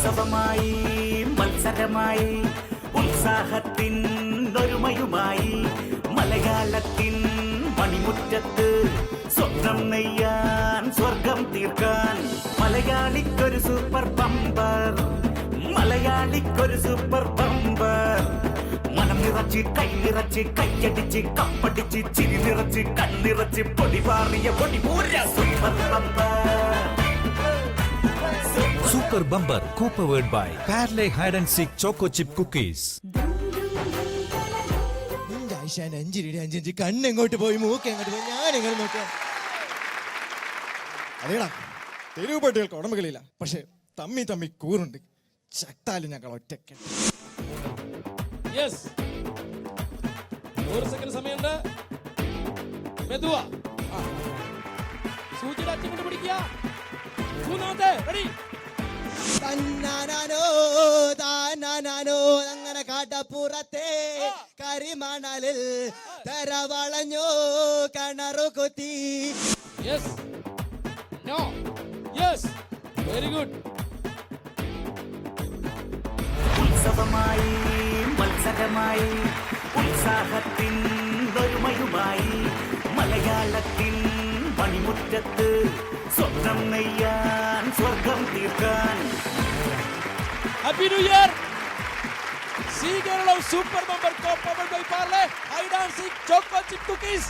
ഉത്സവമായി മത്സരമായി ഉത്സാഹത്തിൻ ഒരുമയുമായി മലയാളത്തിൻ മണിമുറ്റത്ത് സ്വപ്നം നെയ്യാൻ സ്വർഗം തീർക്കാൻ മലയാളിക്കൊരു സൂപ്പർ ബമ്പർ, മലയാളിക്കൊരു സൂപ്പർ ബമ്പർ. മനം നിറച്ച് കൈ നിറച്ച് കൈയടിച്ച് കപ്പടിച്ച് ചിരി നിറച്ച് കണ്ണിറച്ച് പൊടി പാറിയ പൊടി പൂര super bumper. Super Bumper co-powered by Parle Hide and Seek Choco Chip Cookies. അഞ്ചിരി കണ്ണെങ്ങോട്ട് പോയി മൂക്ക് എങ്ങോട്ട് പോയി ഞാൻ എങ്ങനെ നോക്കാം. അതേടാ, തെരുവ് പട്ടികൾക്ക് ഉടമകളില്ല, പക്ഷെ തമ്മി തമ്മി കൂറുണ്ട്. ചത്താലും ഞങ്ങൾ ഒറ്റയ്ക്ക്. സമയമുണ്ട്. മെതുവാ സൂചിയുടെ അച്ഛൻ കൊണ്ട് പിടിക്കുക. മൂന്നാമത്തെ റെഡി. തന്നാനോ താനാനോ അങ്ങനെ കാട്ടപ്പുറത്തെ കരിമണലിൽ തരവളഞ്ഞോ കണറു കുത്തി. Yes no yes very good. ഉത്സവമായി മത്സരമായി ഉത്സാഹത്തിൻ ഒരുമയുമായി മലയാളത്തിൻ മണിമുറ്റത്ത് സ്വപ്നം നെയ്യാൻ സ്വർഗം തീർക്കാൻ. Happy new year. Zee Kerala super bumper co-powered by Parle Hide and Seek Choco Chip Cookies.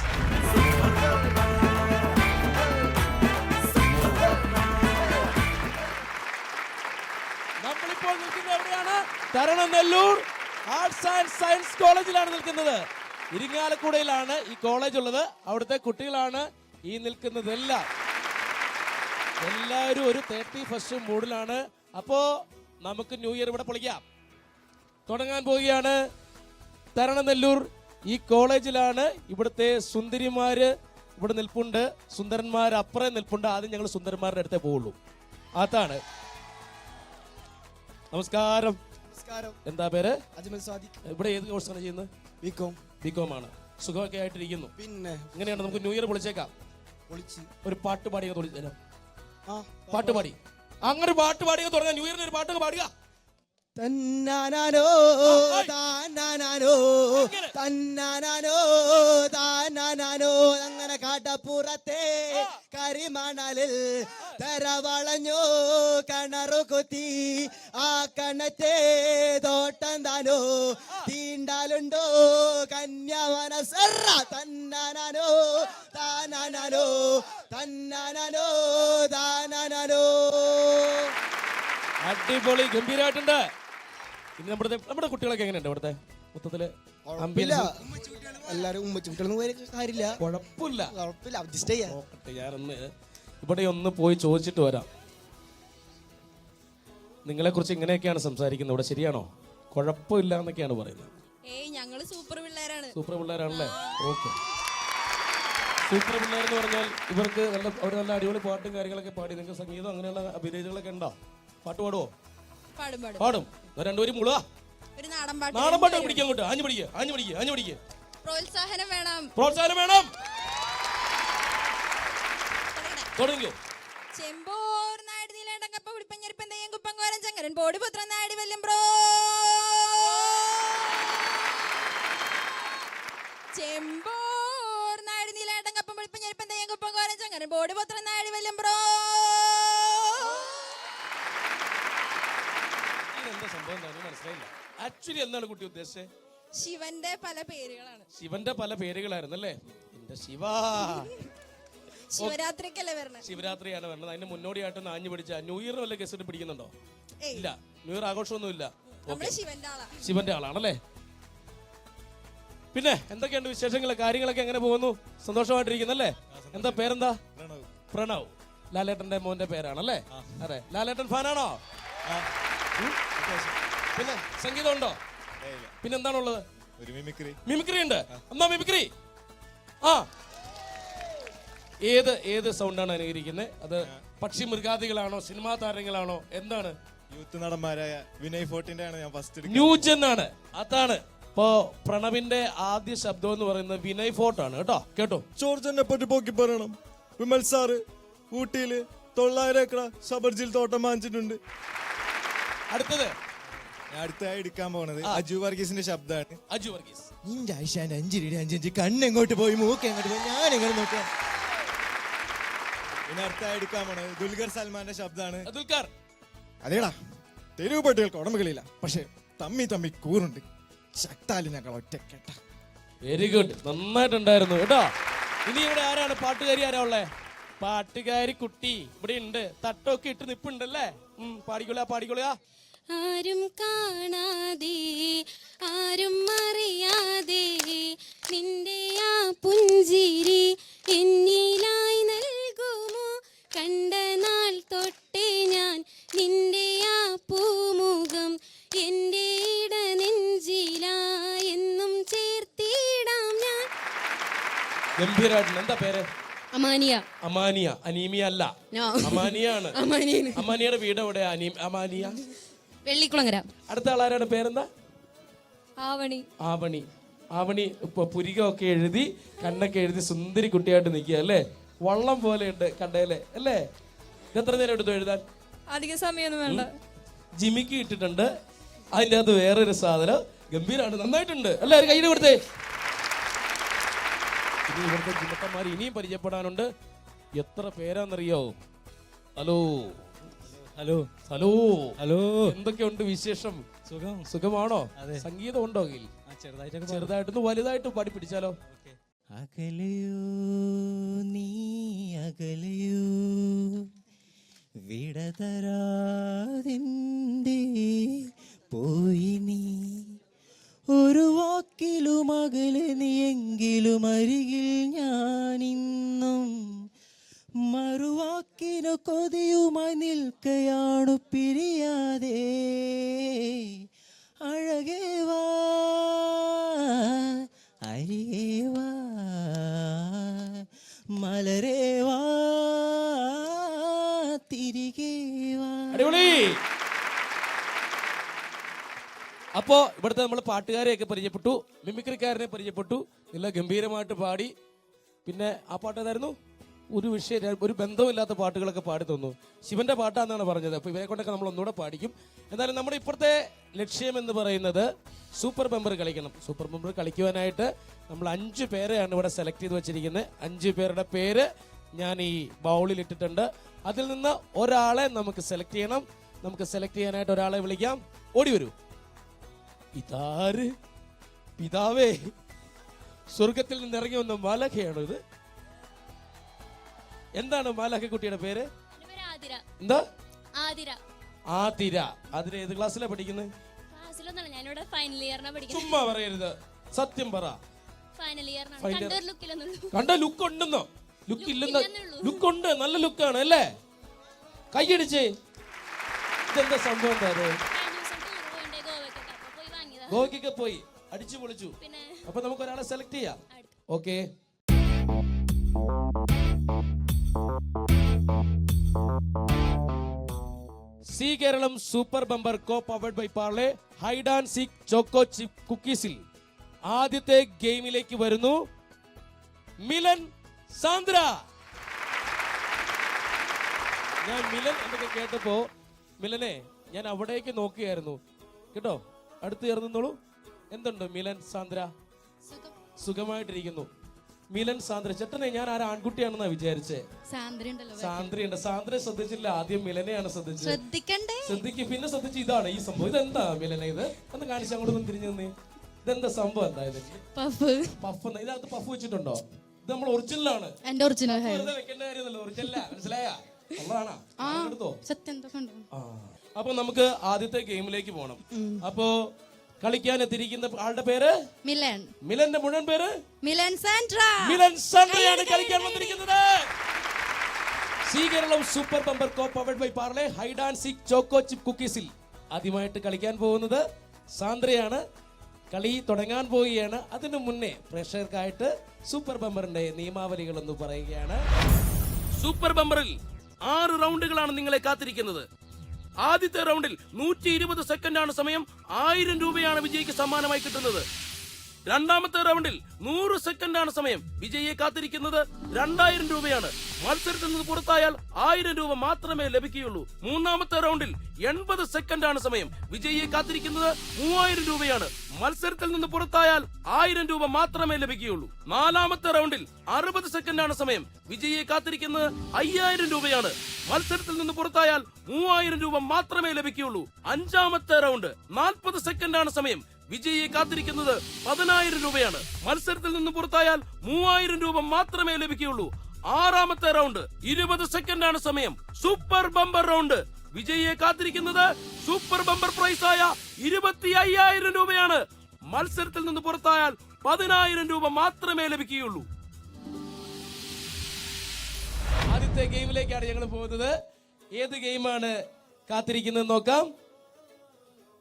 നമ്മളിപ്പോൾ നിൽക്കുന്നത് എവിടെയാണ്? തരണനെല്ലൂർ ആർട്സ് ആൻഡ് സയൻസ് കോളേജിലാണ് നിൽക്കുന്നത്. ഇരിങ്ങാലക്കുടയിലാണ് ഈ കോളേജ് ഉള്ളത്. അവിടുത്തെ കുട്ടികളാണ് ഈ നിൽക്കുന്നതെല്ലാം. എല്ലാവരും ഒരു 31st മൂഡിലാണ്. അപ്പോ നമുക്ക് ന്യൂ ഇയർ ഇവിടെ പൊളിക്കാം. തുടങ്ങാൻ പോവുകയാണ്. തരണനെല്ലൂർ ഈ കോളേജിലാണ്. ഇവിടുത്തെ സുന്ദരിമാര് ഇവിടെ നിൽപ്പുണ്ട്, സുന്ദരന്മാർ അപ്പുറം നിൽപ്പുണ്ട്. ആദ്യം ഞങ്ങൾ സുന്ദരന്മാരുടെ അടുത്തേ പോവുള്ളൂ. അതാണ്. നമസ്കാരം. എന്താ പേര്? അജ്മൽ സാദിഖ്. ഇവിടെ ഏത് കോഴ്സാണ് ചെയ്യുന്നത്? ബികോം ആണ്. സുഖമൊക്കെ ആയിട്ടിരിക്കുന്നു. പിന്നെ എങ്ങനെയാണ് നമുക്ക് ന്യൂ ഇയർ പൊളിച്ചേക്കാം? ഒരു പാട്ട് പാടിയ പാട്ട് പാടി അങ്ങനെ പാട്ട് പാടിയ തുടങ്ങാൻ. ന്യൂ ഇയറിന് ഒരു പാട്ടൊക്കെ പാടുക. തന്നാനോ താനാനോ തന്നാനോ താനാനോ അങ്ങനെ കാട്ടപ്പുറത്തെ കരിമണലിൽ തരവളഞ്ഞോ കണറു കുത്തി. ആ കണത്തെ തോട്ടം താനോ തീണ്ടാലുണ്ടോ കന്യാവനസറ. തന്നാനോ താനാനോ തന്നാനോ താനാനോ. അടിപൊളി, ഗംഭീരമായിട്ടുണ്ട്. ഇനി നമ്മുടെ കുട്ടികളൊക്കെ എങ്ങനെയുണ്ട്? ഇവിടുത്തെ മൊത്തത്തില് എല്ലാരും ഉമ്മച്ചുകുട്ടികളൊന്നും കാര്യമില്ല. കുഴപ്പമില്ല, അഡ്ജസ്റ്റ് ചെയ്യാം. ഞാനൊന്ന് ഇവിടെ ഒന്ന് പോയി ചോദിച്ചിട്ട് വരാം. നിങ്ങളെ കുറിച്ച് ഇങ്ങനെയൊക്കെയാണ് സംസാരിക്കുന്നത് ഇവിടെ, ശരിയാണോ? കുഴപ്പമില്ല എന്നൊക്കെയാണ് പറയുന്നത്. ഞങ്ങള് സൂപ്പർ പിള്ളേരാണ്. സൂപ്പർ പിള്ളേരാണല്ലേ? ഓക്കെ. സൂപ്പർ പിള്ളേരെന്ന് പറഞ്ഞാൽ ഇവർക്ക് നല്ല അടിപൊളി പാട്ടും കാര്യങ്ങളൊക്കെ പാടി. നിങ്ങൾക്ക് സംഗീതം അങ്ങനെയുള്ള അഭിനയങ്ങളൊക്കെ ഉണ്ടോ? പാട്ട് പാടുവോ? പാടും. രണ്ടുപേരും മുളുക. നാടൻ പാട്ട് പിടിക്കുക. അങ്ങോട്ട് ആഞ്ഞു പിടിക്കുക. പ്രോത്സാഹനം വേണം. തുടങ്ങിയോ? ചെമ്പോർ നാട് നീലേണ്ടങ്കപ്പ വിളിപ്പഞ്ഞരിപ്പൻ തെയ്യം കുപ്പം കോരൻ ചങ്ങരൻ ബോഡി പുത്രൻ നാടി വല്യം ബ്രോ. ചെമ്പോർ നാട് നീലേണ്ടങ്കപ്പ വിളിപ്പഞ്ഞരിപ്പൻ തെയ്യം കുപ്പം കോരൻ ചങ്ങരൻ ബോഡി പുത്രൻ നാടി വല്യം ബ്രോ. എന്താ സംഭവം മനസ്സിലായില്ല. ആക്ച്വലി എന്താണ് കുട്ടി ഉദ്ദേശിച്ചത്? ശിവന്റെ പല പേരുകളാണ്. ശിവന്റെ പല പേരുകളായിരുന്നല്ലേ? എന്റെ ശിവ. ശിവരാത്രിക്കല്ലേ വരണേ? ശിവരാത്രിയാണ് വരണത്. അതിന് മുന്നോടിയായിട്ട് ആഞ്ഞു പിടിച്ച ന്യൂ ഇയറിന് വല്ല ഗസ്റ്റ് പിടിക്കുന്നുണ്ടോ? ഇല്ല, ന്യൂ ഇയർ ആഘോഷമൊന്നും ഇല്ല. ശിവന്റെ ആളാണല്ലേ? പിന്നെ എന്തൊക്കെയുണ്ട് വിശേഷങ്ങൾ? കാര്യങ്ങളൊക്കെ എങ്ങനെ പോകുന്നു? സന്തോഷമായിട്ടിരിക്കുന്നല്ലേ? എന്താ പേരെന്താ? പ്രണവ്. ലാലേട്ടന്റെ മോന്റെ പേരാണല്ലേ? അതെ. ലാലേട്ടൻ ഫാനാണോ? പിന്നെ സംഗീതം ഉണ്ടോ? പിന്നെന്താണുള്ളത്? മിമിക്രി ഉണ്ട്. എന്നാ മിമിക്രി. ഏത് സൗണ്ടാണ് അനുകരിക്കുന്നത്? അത് പക്ഷി മൃഗാദികളാണോ, സിനിമാ താരങ്ങളാണോ, എന്താണ്? യൂത്ത് നടന്മാരായ വിനയ് ഫോർട്ടിന്റെ ആണ് ഞാൻ ഫസ്റ്റ്. ന്യൂജൻ ആണ്. അതാണ്. ഇപ്പോ പ്രണവിന്റെ ആദ്യ ശബ്ദം എന്ന് പറയുന്നത് വിനയ് ഫോർട്ട് ആണ് കേട്ടോ. കേട്ടോ, ജോർജനെ പറ്റി പോക്കി പറയണം. വിമൽ സാറ് ഊട്ടിയില് 900 ഏക്കർ സബർജിൽ തോട്ടം വാങ്ങിച്ചിട്ടുണ്ട്. അടുത്തത് ഞാൻ അടുത്തായി എടുക്കാൻ പോകുന്നത് അജു വർഗീസിന്റെ ശബ്ദമാണ്. അജു വർഗീസ്. നിന്റെ ആയിഷാന്റെ അഞ്ചിരിയുടെ അഞ്ചഞ്ച് കണ്ണെങ്ങോട്ട് പോയി മൂക്ക് എങ്ങോട്ട് പോയി ഞാൻ എങ്ങനെ നോക്കാം. പിന്നെ അടുത്തായി എടുക്കാൻ പോകുന്നത് ദുൽഖർ സൽമാന്റെ ശബ്ദമാണ്. ദുൽഖർ. അതേടാ തെരുവ് പട്ടികൾക്ക് ഉടമകളില്ല, പക്ഷെ തമ്മി കൂറുണ്ട്. ചത്താലും ഞങ്ങൾ ഒറ്റക്കെട്ട. വെരി ഗുഡ്, നന്നായിട്ടുണ്ടായിരുന്നു കേട്ടോ. ഇനി ഇവിടെ ആരാണ് പാട്ടുകാരി? ആരാ ഉള്ളേ? പാട്ടുകാരി കുട്ടി ഇവിടെ ഉണ്ട്. തട്ടൊക്കെ ഇട്ട് നിപ്പുണ്ടല്ലേ? പാടിക്കൊള്ളുക. ആരും കാണാതെ ആരും അറിയാതെ നിന്റെ ആ പുഞ്ചിരി എന്നിലായി നൽകുമോ? കണ്ട നാൾ തൊട്ടേ ഞാൻ നിന്റെ ആ പൂമുഖം എൻ്റെ ഇടനെഞ്ചിലായി എന്നും ചേർത്തിടാം ഞാൻ. ഗംഭീരായിട്ടുണ്ട്. എന്താ പേര്? അമാനിയ. അമാനിയ. അനീമിയ അല്ല, അമാനിയാണ്. അമാനിയുടെ വീട് എവിടെയാ? അമാനിയ വെള്ളിക്കുളങ്ങര. അടുത്ത ആളാരുടെ പേരെന്താ? ആവണി. ആവണി. ആവണി ഇപ്പൊ പുരികമൊക്കെ എഴുതി കണ്ണൊക്കെ എഴുതി സുന്ദരി കുട്ടിയായിട്ട് നിൽക്കുക അല്ലേ? വള്ളം പോലെ ഉണ്ട് കണ്ടേലെ അല്ലേ? എത്ര നേരം എടുത്തു എഴുതാൻ? അധിക സമയമൊന്നും വേണ്ട. ജിമിക്ക് ഇട്ടിട്ടുണ്ട്. അതിൻ്റെ അകത്ത് വേറൊരു സാധനം. ഗംഭീരമാണ്, നന്നായിട്ടുണ്ട്. എല്ലാവരും കയ്യിൽ കൊടുത്തേ. ഇനി ഇവിടുത്തെ ജിമ്മത്തന്മാർ ഇനിയും പരിചയപ്പെടാനുണ്ട്. എത്ര പേരാന്നറിയോ? ഹലോ ഹലോ ഹലോ ഹലോ, എന്തൊക്കെയുണ്ട് വിശേഷം? സുഖം. സുഖമാണോ? അതെ. സംഗീതം ഉണ്ടോ? ചെറുതായിട്ടൊന്ന് വലുതായിട്ട് പാടി പിടിച്ചാലോ? അകലയോ നീ അകലയോ വിടതരാതിൻ്റെ പോയി നീ ഒരു വാക്കിലും അകലെ നീയെങ്കിലും അരികിൽ ഞാനിന്നും മറുവാക്കിനു കൊതിയുമായി നിൽക്കയാണു പിരിയാതെ അഴകേ വാ അരികേ വാ മലരേ വാ തിരികെ വാ. അടിപൊളി. അപ്പോ ഇവിടുത്തെ നമ്മൾ പാട്ടുകാരെയൊക്കെ പരിചയപ്പെട്ടു, മിമിക്രിക്കാരനെ പരിചയപ്പെട്ടു. നല്ല ഗംഭീരമായിട്ട് പാടി. പിന്നെ ആ പാട്ട് ഏതായിരുന്നു? ഒരു ബന്ധവുമില്ലാത്ത പാട്ടുകളൊക്കെ പാടി തന്നു. ശിവന്റെ പാട്ടാന്നാണ് പറഞ്ഞത്. അപ്പോൾ ഇവരെ കൊണ്ടൊക്കെ നമ്മൾ ഒന്നുകൂടെ പാടിക്കും. എന്നാലും നമ്മുടെ ഇപ്പോഴത്തെ ലക്ഷ്യം എന്ന് പറയുന്നത് സൂപ്പർ ബമ്പർ കളിക്കണം. സൂപ്പർ ബമ്പർ കളിക്കുവാനായിട്ട് നമ്മൾ 5 പേരെയാണ് ഇവിടെ സെലക്ട് ചെയ്ത് വെച്ചിരിക്കുന്നത്. 5 പേരുടെ പേര് ഞാൻ ഈ ബൗളിൽ ഇട്ടിട്ടുണ്ട്. അതിൽ നിന്ന് ഒരാളെ നമുക്ക് സെലക്ട് ചെയ്യണം. നമുക്ക് സെലക്ട് ചെയ്യാനായിട്ട് ഒരാളെ വിളിക്കാം. ഓടി വരൂ. ഇതാര്? പിതാവേ, സ്വർഗത്തിൽ നിന്ന് ഇറങ്ങി വന്ന മാലഖയാണോ ഇത്? എന്താണ് മാലഖ കുട്ടിയുടെ പേര്? എന്താ? ആതിര. ആതിര. ആതിര ഏത് ക്ലാസ്സിലാണ് പഠിക്കുന്നത്? ഞാനിവിടെ ഫൈനൽ ഇയറിനാണ് പഠിക്കുന്നത്. ചുമ്മാ പറയരുത്, സത്യം പറ. ഫൈനൽ ഇയർ കണ്ട ലുക്ക് ഉണ്ടെന്നോ? ലുക്ക് ഇല്ലെന്നോ? ലുക്ക് ഉണ്ട്, നല്ല ലുക്കാണ് അല്ലേ? കൈയടിച്ചേ. ഇതെന്താ സംഭവം? എന്താ ഗോവയ്ക്കൊക്കെ പോയി അടിച്ചു പൊളിച്ചു. അപ്പൊ നമുക്ക് ഒരാളെ സെലക്ട് ചെയ്യാം. Okay. Zee Keralam super bumper co powered by Parle hide and seek choco chip കുക്കീസിൽ ആദ്യത്തെ ഗെയിമിലേക്ക് വരുന്നു മിലൻ സാന്ദ്ര. ഞാൻ മിലൻ എന്നൊക്കെ കേട്ടപ്പോ മിലനെ ഞാൻ അവിടേക്ക് നോക്കിയായിരുന്നു കേട്ടോ. അടുത്ത് ചേർന്നോളൂ. എന്തുണ്ട് മിലൻ സാന്ദ്ര? സുഖമായിട്ടിരിക്കുന്നു. മിലൻ സാന്ദ്ര ചേട്ടനെ ഞാൻ ആരാ ആൺകുട്ടിയാണെന്നാ വിചാരിച്ചേ. സാന്ദ്രയുണ്ട്. സാന്ദ്രയെ ശ്രദ്ധിച്ചില്ല, ആദ്യം മിലനെയാണ് ശ്രദ്ധിച്ചത്. ശ്രദ്ധിക്കും, പിന്നെ ശ്രദ്ധിച്ചു. ഇതാണ് ഈ സംഭവം. ഇതെന്താ മിലനെ? ഇത് ഒന്ന് കാണിച്ച് അങ്ങോട്ടൊന്നും തിരിഞ്ഞു തന്നെ. ഇതെന്താ സംഭവം? എന്തായത്? പഫ്. ഇതിനകത്ത് പഫ് വെച്ചിട്ടുണ്ടോ? ഇത് നമ്മൾ ഒറിജിനലാണ്. എന്റെ ഒറിജിനൽ വെക്കേണ്ട കാര്യമല്ലോ. ഒറിജിനലാ, മനസ്സിലായാ? ഉള്ളതാണോ? അപ്പൊ നമുക്ക് ആദ്യത്തെ ഗെയിമിലേക്ക് പോകണം. അപ്പോ കളിക്കാൻ എത്തിയിരിക്കുന്ന ആളുടെ പേര് മിലൻ. മിലന്റെ മുഴുവൻ പേര് മിലൻ സാന്ദ്ര. മിലൻ സാന്ദ്രയാണ് കളിക്കാൻ വന്നിരിക്കുന്നത്. Zee Keralam super bumper co powered by Parle hide and seek choco chip കുക്കീസിൽ ആദ്യമായിട്ട് കളിക്കാൻ പോകുന്നത് സാന്ദ്രയാണ്. കളി തുടങ്ങാൻ പോവുകയാണ്. അതിനു മുന്നേ പ്രേക്ഷകർക്കായിട്ട് സൂപ്പർ ബമ്പറിന്റെ നിയമാവലികൾ എന്ന് പറയുകയാണ്. സൂപ്പർ ബമ്പറിൽ 6 റൗണ്ടുകളാണ് നിങ്ങളെ കാത്തിരിക്കുന്നത്. ആദ്യത്തെ റൗണ്ടിൽ 120 സെക്കൻഡാണ് സമയം. 1000 രൂപയാണ് വിജയിക്ക് സമ്മാനമായി കിട്ടുന്നത്. രണ്ടാമത്തെ റൗണ്ടിൽ 100 സെക്കൻഡാണ് സമയം. വിജയിയെ കാത്തിരിക്കുന്നത് 2000 രൂപയാണ്. മത്സരത്തിൽ നിന്ന് പുറത്തായാൽ 1000 രൂപ മാത്രമേ ലഭിക്കുകയുള്ളൂ. മൂന്നാമത്തെ റൗണ്ടിൽ 80 സെക്കൻഡാണ് സമയം. വിജയിയെ കാത്തിരിക്കുന്നത് 3000 രൂപയാണ്. മത്സരത്തിൽ നിന്ന് പുറത്തായാൽ 1000 രൂപ മാത്രമേ ലഭിക്കുകയുള്ളൂ. നാലാമത്തെ റൗണ്ടിൽ 60 സെക്കൻഡാണ് സമയം. വിജയിയെ കാത്തിരിക്കുന്നത് 5000 രൂപയാണ്. മത്സരത്തിൽ നിന്ന് പുറത്തായാൽ 3000 രൂപ മാത്രമേ ലഭിക്കുകയുള്ളൂ. അഞ്ചാമത്തെ റൗണ്ട് 40 സെക്കൻഡാണ് സമയം. വിജയിയെ കാത്തിരിക്കുന്നത് 10000 രൂപയാണ്. മത്സരത്തിൽ നിന്ന് പുറത്തായാൽ 3000 രൂപ മാത്രമേ ലഭിക്കുകയുള്ളൂ. ആറാമത്തെ റൗണ്ട് 20 സെക്കൻഡാണ് സമയം. Super bumper round. വിജയിയെ കാത്തിരിക്കുന്നത് സൂപ്പർ ബമ്പർ പ്രൈസായ 25000 രൂപയാണ്. മത്സരത്തിൽ നിന്ന് പുറത്തായാൽ 10000 രൂപ മാത്രമേ ലഭിക്കുകയുള്ളൂ. ആദ്യത്തെ ഗെയിമിലേക്കാണ് ഞങ്ങൾ പോകുന്നത്. ഏത് ഗെയിമാണ് കാത്തിരിക്കുന്നത് നോക്കാം.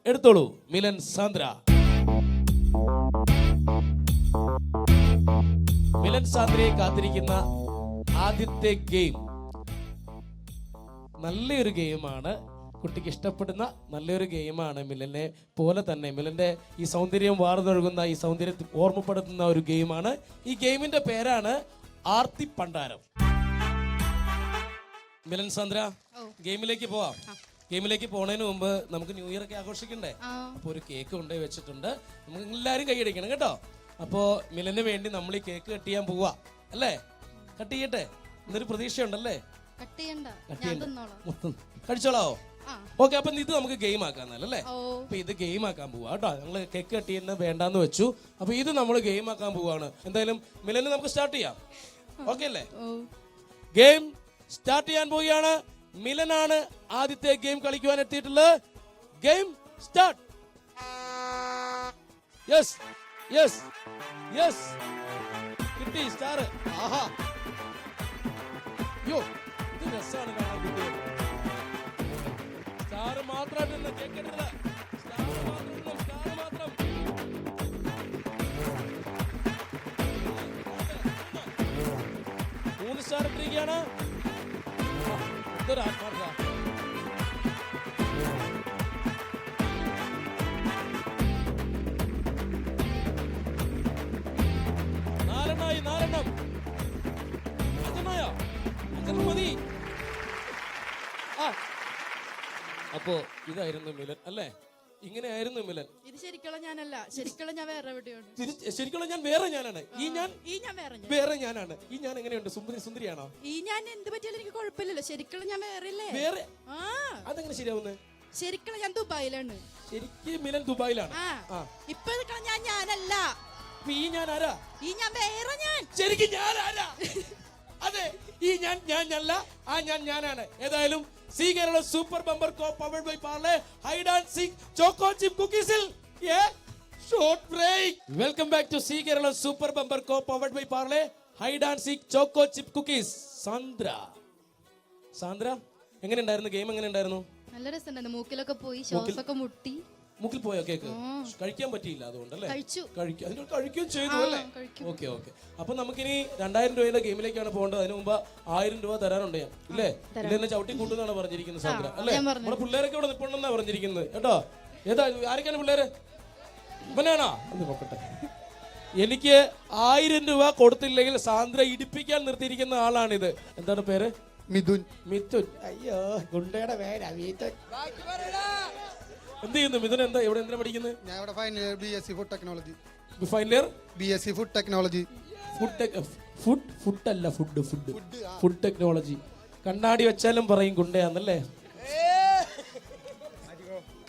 എടുത്തോളൂ മിലൻ, സാന്ദ്ര. മിലൻ, സാന്ദ്രയെ കാത്തിരിക്കുന്ന ആദ്യത്തെ ഗെയിം നല്ലൊരു ഗെയിമാണ്. കുട്ടിക്ക് ഇഷ്ടപ്പെടുന്ന നല്ലൊരു ഗെയിമാണ്. മിലനെ പോലെ തന്നെ മിലന്റെ ഈ സൗന്ദര്യം വാർന്നൊഴുകുന്ന, ഈ സൗന്ദര്യം ഓർമ്മപ്പെടുത്തുന്ന ഒരു ഗെയിമാണ്. ഈ ഗെയിമിന്റെ പേരാണ് ആർത്തി പണ്ടാരം. മിലൻ, സാന്ദ്ര, ഗെയിമിലേക്ക് പോവാം. ഗെയിമിലേക്ക് പോണതിന് മുമ്പ് നമുക്ക് ന്യൂ ഇയർ ഒക്കെ ആഘോഷിക്കണ്ടേ? അപ്പൊ ഒരു കേക്ക് കൊണ്ടുപോയി വെച്ചിട്ടുണ്ട്. നമുക്ക് എല്ലാരും കൈയടിക്കണം കേട്ടോ. അപ്പോ മിലന് വേണ്ടി നമ്മൾ ഈ കേക്ക് കട്ട് ചെയ്യാൻ പോവാ അല്ലേ? കട്ട് ചെയ്യട്ടെ എന്നൊരു പ്രതീക്ഷയുണ്ടല്ലേ? കഴിച്ചോളാവോ? ഓക്കെ, അപ്പൊ ഇത് നമുക്ക് ഗെയിം ആക്കാന്നല്ലേ? അപ്പൊ ഇത് ഗെയിം ആക്കാൻ പോവാ കേട്ടോ. ഞങ്ങള് കേക്ക് കട്ട് ചെയ്യുന്ന വേണ്ടാന്ന് വെച്ചു. അപ്പൊ ഇത് നമ്മൾ ഗെയിം ആക്കാൻ പോവാണ്. എന്തായാലും മിലന് നമുക്ക് സ്റ്റാർട്ട് ചെയ്യാം. ഓക്കെ അല്ലേ? ഗെയിം സ്റ്റാർട്ട് ചെയ്യാൻ പോവുകയാണ്. മിലനാണ് ആദ്യത്തെ ഗെയിം കളിക്കുവാൻ എത്തിയിട്ടുള്ളത്. Game start. Yes yes yes, കിട്ടി സ്റ്റാർ. ആഹാ, യോ ഇത് രസമാണ് കാണാൻ. കിട്ടിയത് സ്റ്റാർ മാത്രമായിട്ട് കേൾക്കരുത്. സ്റ്റാർ മാത്രം, സ്റ്റാർ മാത്രം. 3 സ്റ്റാർ ഇട്ടിരിക്കുകയാണ്. ഇതൊരു ആത്മാർത്ഥ. നാലെണ്ണം. അഞ്ചെണ്ണം മതി. അപ്പോ ഇതായിരുന്നു മിലൻ അല്ലേ? ഇങ്ങനെയായിരുന്നു മിലൻ. ഇത് ശരിക്കുള്ള ഞാനല്ല. ശരിക്കുള്ള ഞാൻ വേറെ എവിടെയാണ്. ശരിക്കുള്ള ഞാൻ വേറെ ഞാനാണ്. ഈ ഞാൻ വേറെ ഞാനാണ്. ഈ ഞാൻ എങ്ങനെയുണ്ട്? സുന്ദരിയാണോ? ഈ ഞാൻ എന്ത് പറ്റിയാലും എനിക്ക് കുഴപ്പമില്ലല്ലോ. ശരിക്കുള്ള ഞാൻ വേറെ അല്ലേ? വേറെ. അതെങ്ങനെ ശരിയാവുന്നത്? ശരിക്കുള്ള ഞാൻ ദുബായിലാണ്. ശരിക്കും മിലൻ ദുബായിലാണ്. ഇപ്പൊ ഞാനല്ല. ഈ ഞാൻ ആരാ? ഈ ഞാൻ വേറെ ഞാൻ. ശരിക്കും ഞാൻ ആരാ? അതെ, ഈ ഞാനല്ല, ആ ഞാനാണ്. ഏതായാലും Zee Kerala super bumper co powered by Parle hide and seek choco chip കുക്കീസിൽ short break. Welcome back to Zee Kerala super bumper co powered by Parle hide and seek choco chip cookies. Sandra, എങ്ങനെ ഉണ്ടായിരുന്നു ഗെയിം? എങ്ങനെ ഉണ്ടായിരുന്നു? നല്ല രസമുണ്ടായിരുന്നു. മൂക്കിലൊക്കെ പോയി ശ്വാസമൊക്കെ മുട്ടി. മൂക്കിൽ പോയോ കേക്ക്? കഴിക്കാൻ പറ്റിയില്ല അതുകൊണ്ടല്ലേ? കഴിക്കുകയും ചെയ്തു അല്ലേ? ഓക്കെ. അപ്പൊ നമുക്കിനി 2000 രൂപയുടെ ഗെയിമിലേക്കാണ് പോകേണ്ടത്. അതിന് മുമ്പ് 1000 രൂപ തരാനുണ്ട് ഞാൻ. ഇല്ലേ? ഇല്ലെന്നെ ചവിട്ടി കൂട്ടുന്നാണ് പറഞ്ഞിരിക്കുന്നത് സാന്ദ്ര അല്ലേ? നമ്മുടെ പിള്ളേരൊക്കെ ഇവിടെ നിൽപ്പുണ്ടെന്നാ പറഞ്ഞിരിക്കുന്നത് കേട്ടോ. ഏതാ ആരൊക്കെയാണ് പിള്ളേര്? ഇവനാണോ? എന്ന് നോക്കട്ടെ. എനിക്ക് 1000 രൂപ കൊടുത്തില്ലെങ്കിൽ സാന്ദ്ര ഇടിപ്പിക്കാൻ നിർത്തിയിരിക്കുന്ന ആളാണിത്. എന്താണ് പേര്? മിഥുൻ. അയ്യോ, ഗുണ്ടയുടെ പേരാ മിഥുൻ. എന്ത് ചെയ്യുന്നു മിഥുൻ? എവിടെ എന്തിനാ പഠിക്കുന്നത്? ഞാൻ ഇവിടെ final year BSc food technology. Final year BSc food technology. Food technology. കണ്ണാടി വെച്ചാലും പറയും ഗുണ്ടയാന്നല്ലേ?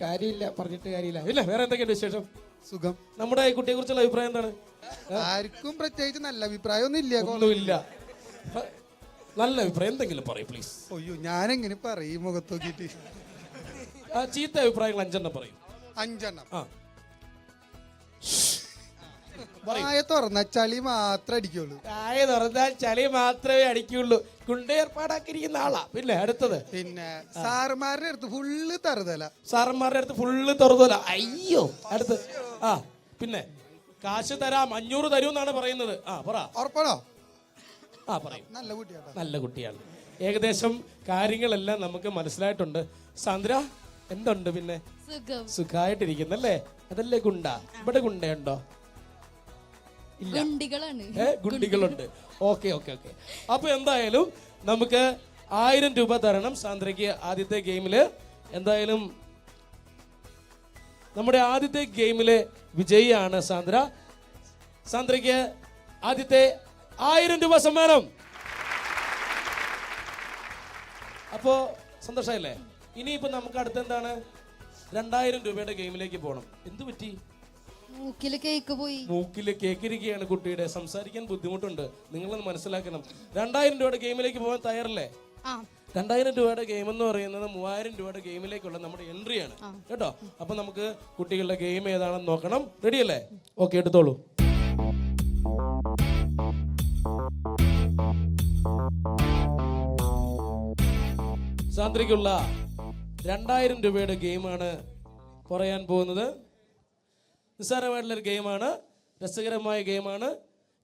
കാര്യമില്ല, പറഞ്ഞിട്ട് കാര്യമില്ല. ഇല്ല, വേറെ എന്തൊക്കെയുണ്ട് വിശേഷം? സുഖം. നമ്മുടെ ഈ കുട്ടിയെ കുറിച്ചുള്ള അഭിപ്രായം എന്താണ്? ആർക്കും പ്രത്യേകിച്ച് നല്ല അഭിപ്രായം ഒന്നുമില്ല. നല്ല അഭിപ്രായം എന്തെങ്കിലും പറയും പ്ലീസ്. അയ്യോ, ഞാൻ എങ്ങനെ പറയും മുഖത്ത് നോക്കിട്ട്? ചീത്ത അഭിപ്രായങ്ങൾ 5 പറയും. 5. വായ തുറന്ന ചളി മാത്രമേ അടിക്കുള്ളൂ. വായ തുറന്നാൽ ചളി മാത്രമേ അടിക്കുള്ളൂ. ഗുണ്ട ഏർപ്പാടാക്കിയിരിക്കുന്ന ആളാ. പിന്നെ അടുത്തത്, പിന്നെ സാറുമാരുടെ അടുത്ത് ഫുള്ള് തറുതല. അയ്യോ, അടുത്ത്. പിന്നെ കാശ് തരാം, 500 തരൂ എന്നാണ് പറയുന്നത്. പറ. ഉറപ്പാണോ? പറയും. നല്ല കുട്ടിയാണ്. ഏകദേശം കാര്യങ്ങളെല്ലാം നമുക്ക് മനസ്സിലായിട്ടുണ്ട്. സാന്ദ്ര, എന്തുണ്ട് പിന്നെ? സുഖമായിട്ടിരിക്കുന്നല്ലേ? അതല്ലേ ഗുണ്ട? ഇവിടെ ഗുണ്ടയുണ്ടോ? ഗുണ്ടികളാണ്. ഗുണ്ടികളുണ്ട്. Okay okay okay. അപ്പൊ എന്തായാലും നമുക്ക് 1000 രൂപ തരണം സാന്ദ്രയ്ക്ക്. ആദ്യത്തെ ഗെയിമില് എന്തായാലും നമ്മുടെ ആദ്യത്തെ ഗെയിമിലെ വിജയിയാണ് സാന്ദ്ര. സാന്ദ്രയ്ക്ക് ആദ്യത്തെ 1000 രൂപ സമ്മാനം. അപ്പോ സന്തോഷമായില്ലേ? ഇനിയിപ്പോ നമുക്ക് അടുത്ത എന്താണ്? 2000 രൂപയുടെ ഗെയിമിലേക്ക് പോകണം. എന്തു പറ്റി? മൂക്കില് കേക്ക് പോയി. മൂക്കില് കേക്കിരിക്കുകയാണ് കുട്ടിയുടെ. സംസാരിക്കാൻ ബുദ്ധിമുട്ടുണ്ട്. നിങ്ങളൊന്ന് മനസ്സിലാക്കണം. 2000 രൂപയുടെ ഗെയിമിലേക്ക് പോകാൻ തയ്യാറല്ലേ? 2000 രൂപയുടെ ഗെയിം എന്ന് പറയുന്നത് 3000 രൂപയുടെ ഗെയിമിലേക്കുള്ള നമ്മുടെ എൻട്രിയാണ് കേട്ടോ. അപ്പൊ നമുക്ക് കുട്ടികളുടെ ഗെയിം ഏതാണെന്ന് നോക്കണം. റെഡിയല്ലേ? ഓക്കെ, എടുത്തോളൂ. സാന്ദ്രയ്ക്കുള്ള 2000 രൂപയുടെ ഗെയിമാണ് പറയാൻ പോകുന്നത്. നിസ്സാരമായിട്ടുള്ളൊരു ഗെയിമാണ്, രസകരമായ ഗെയിമാണ്.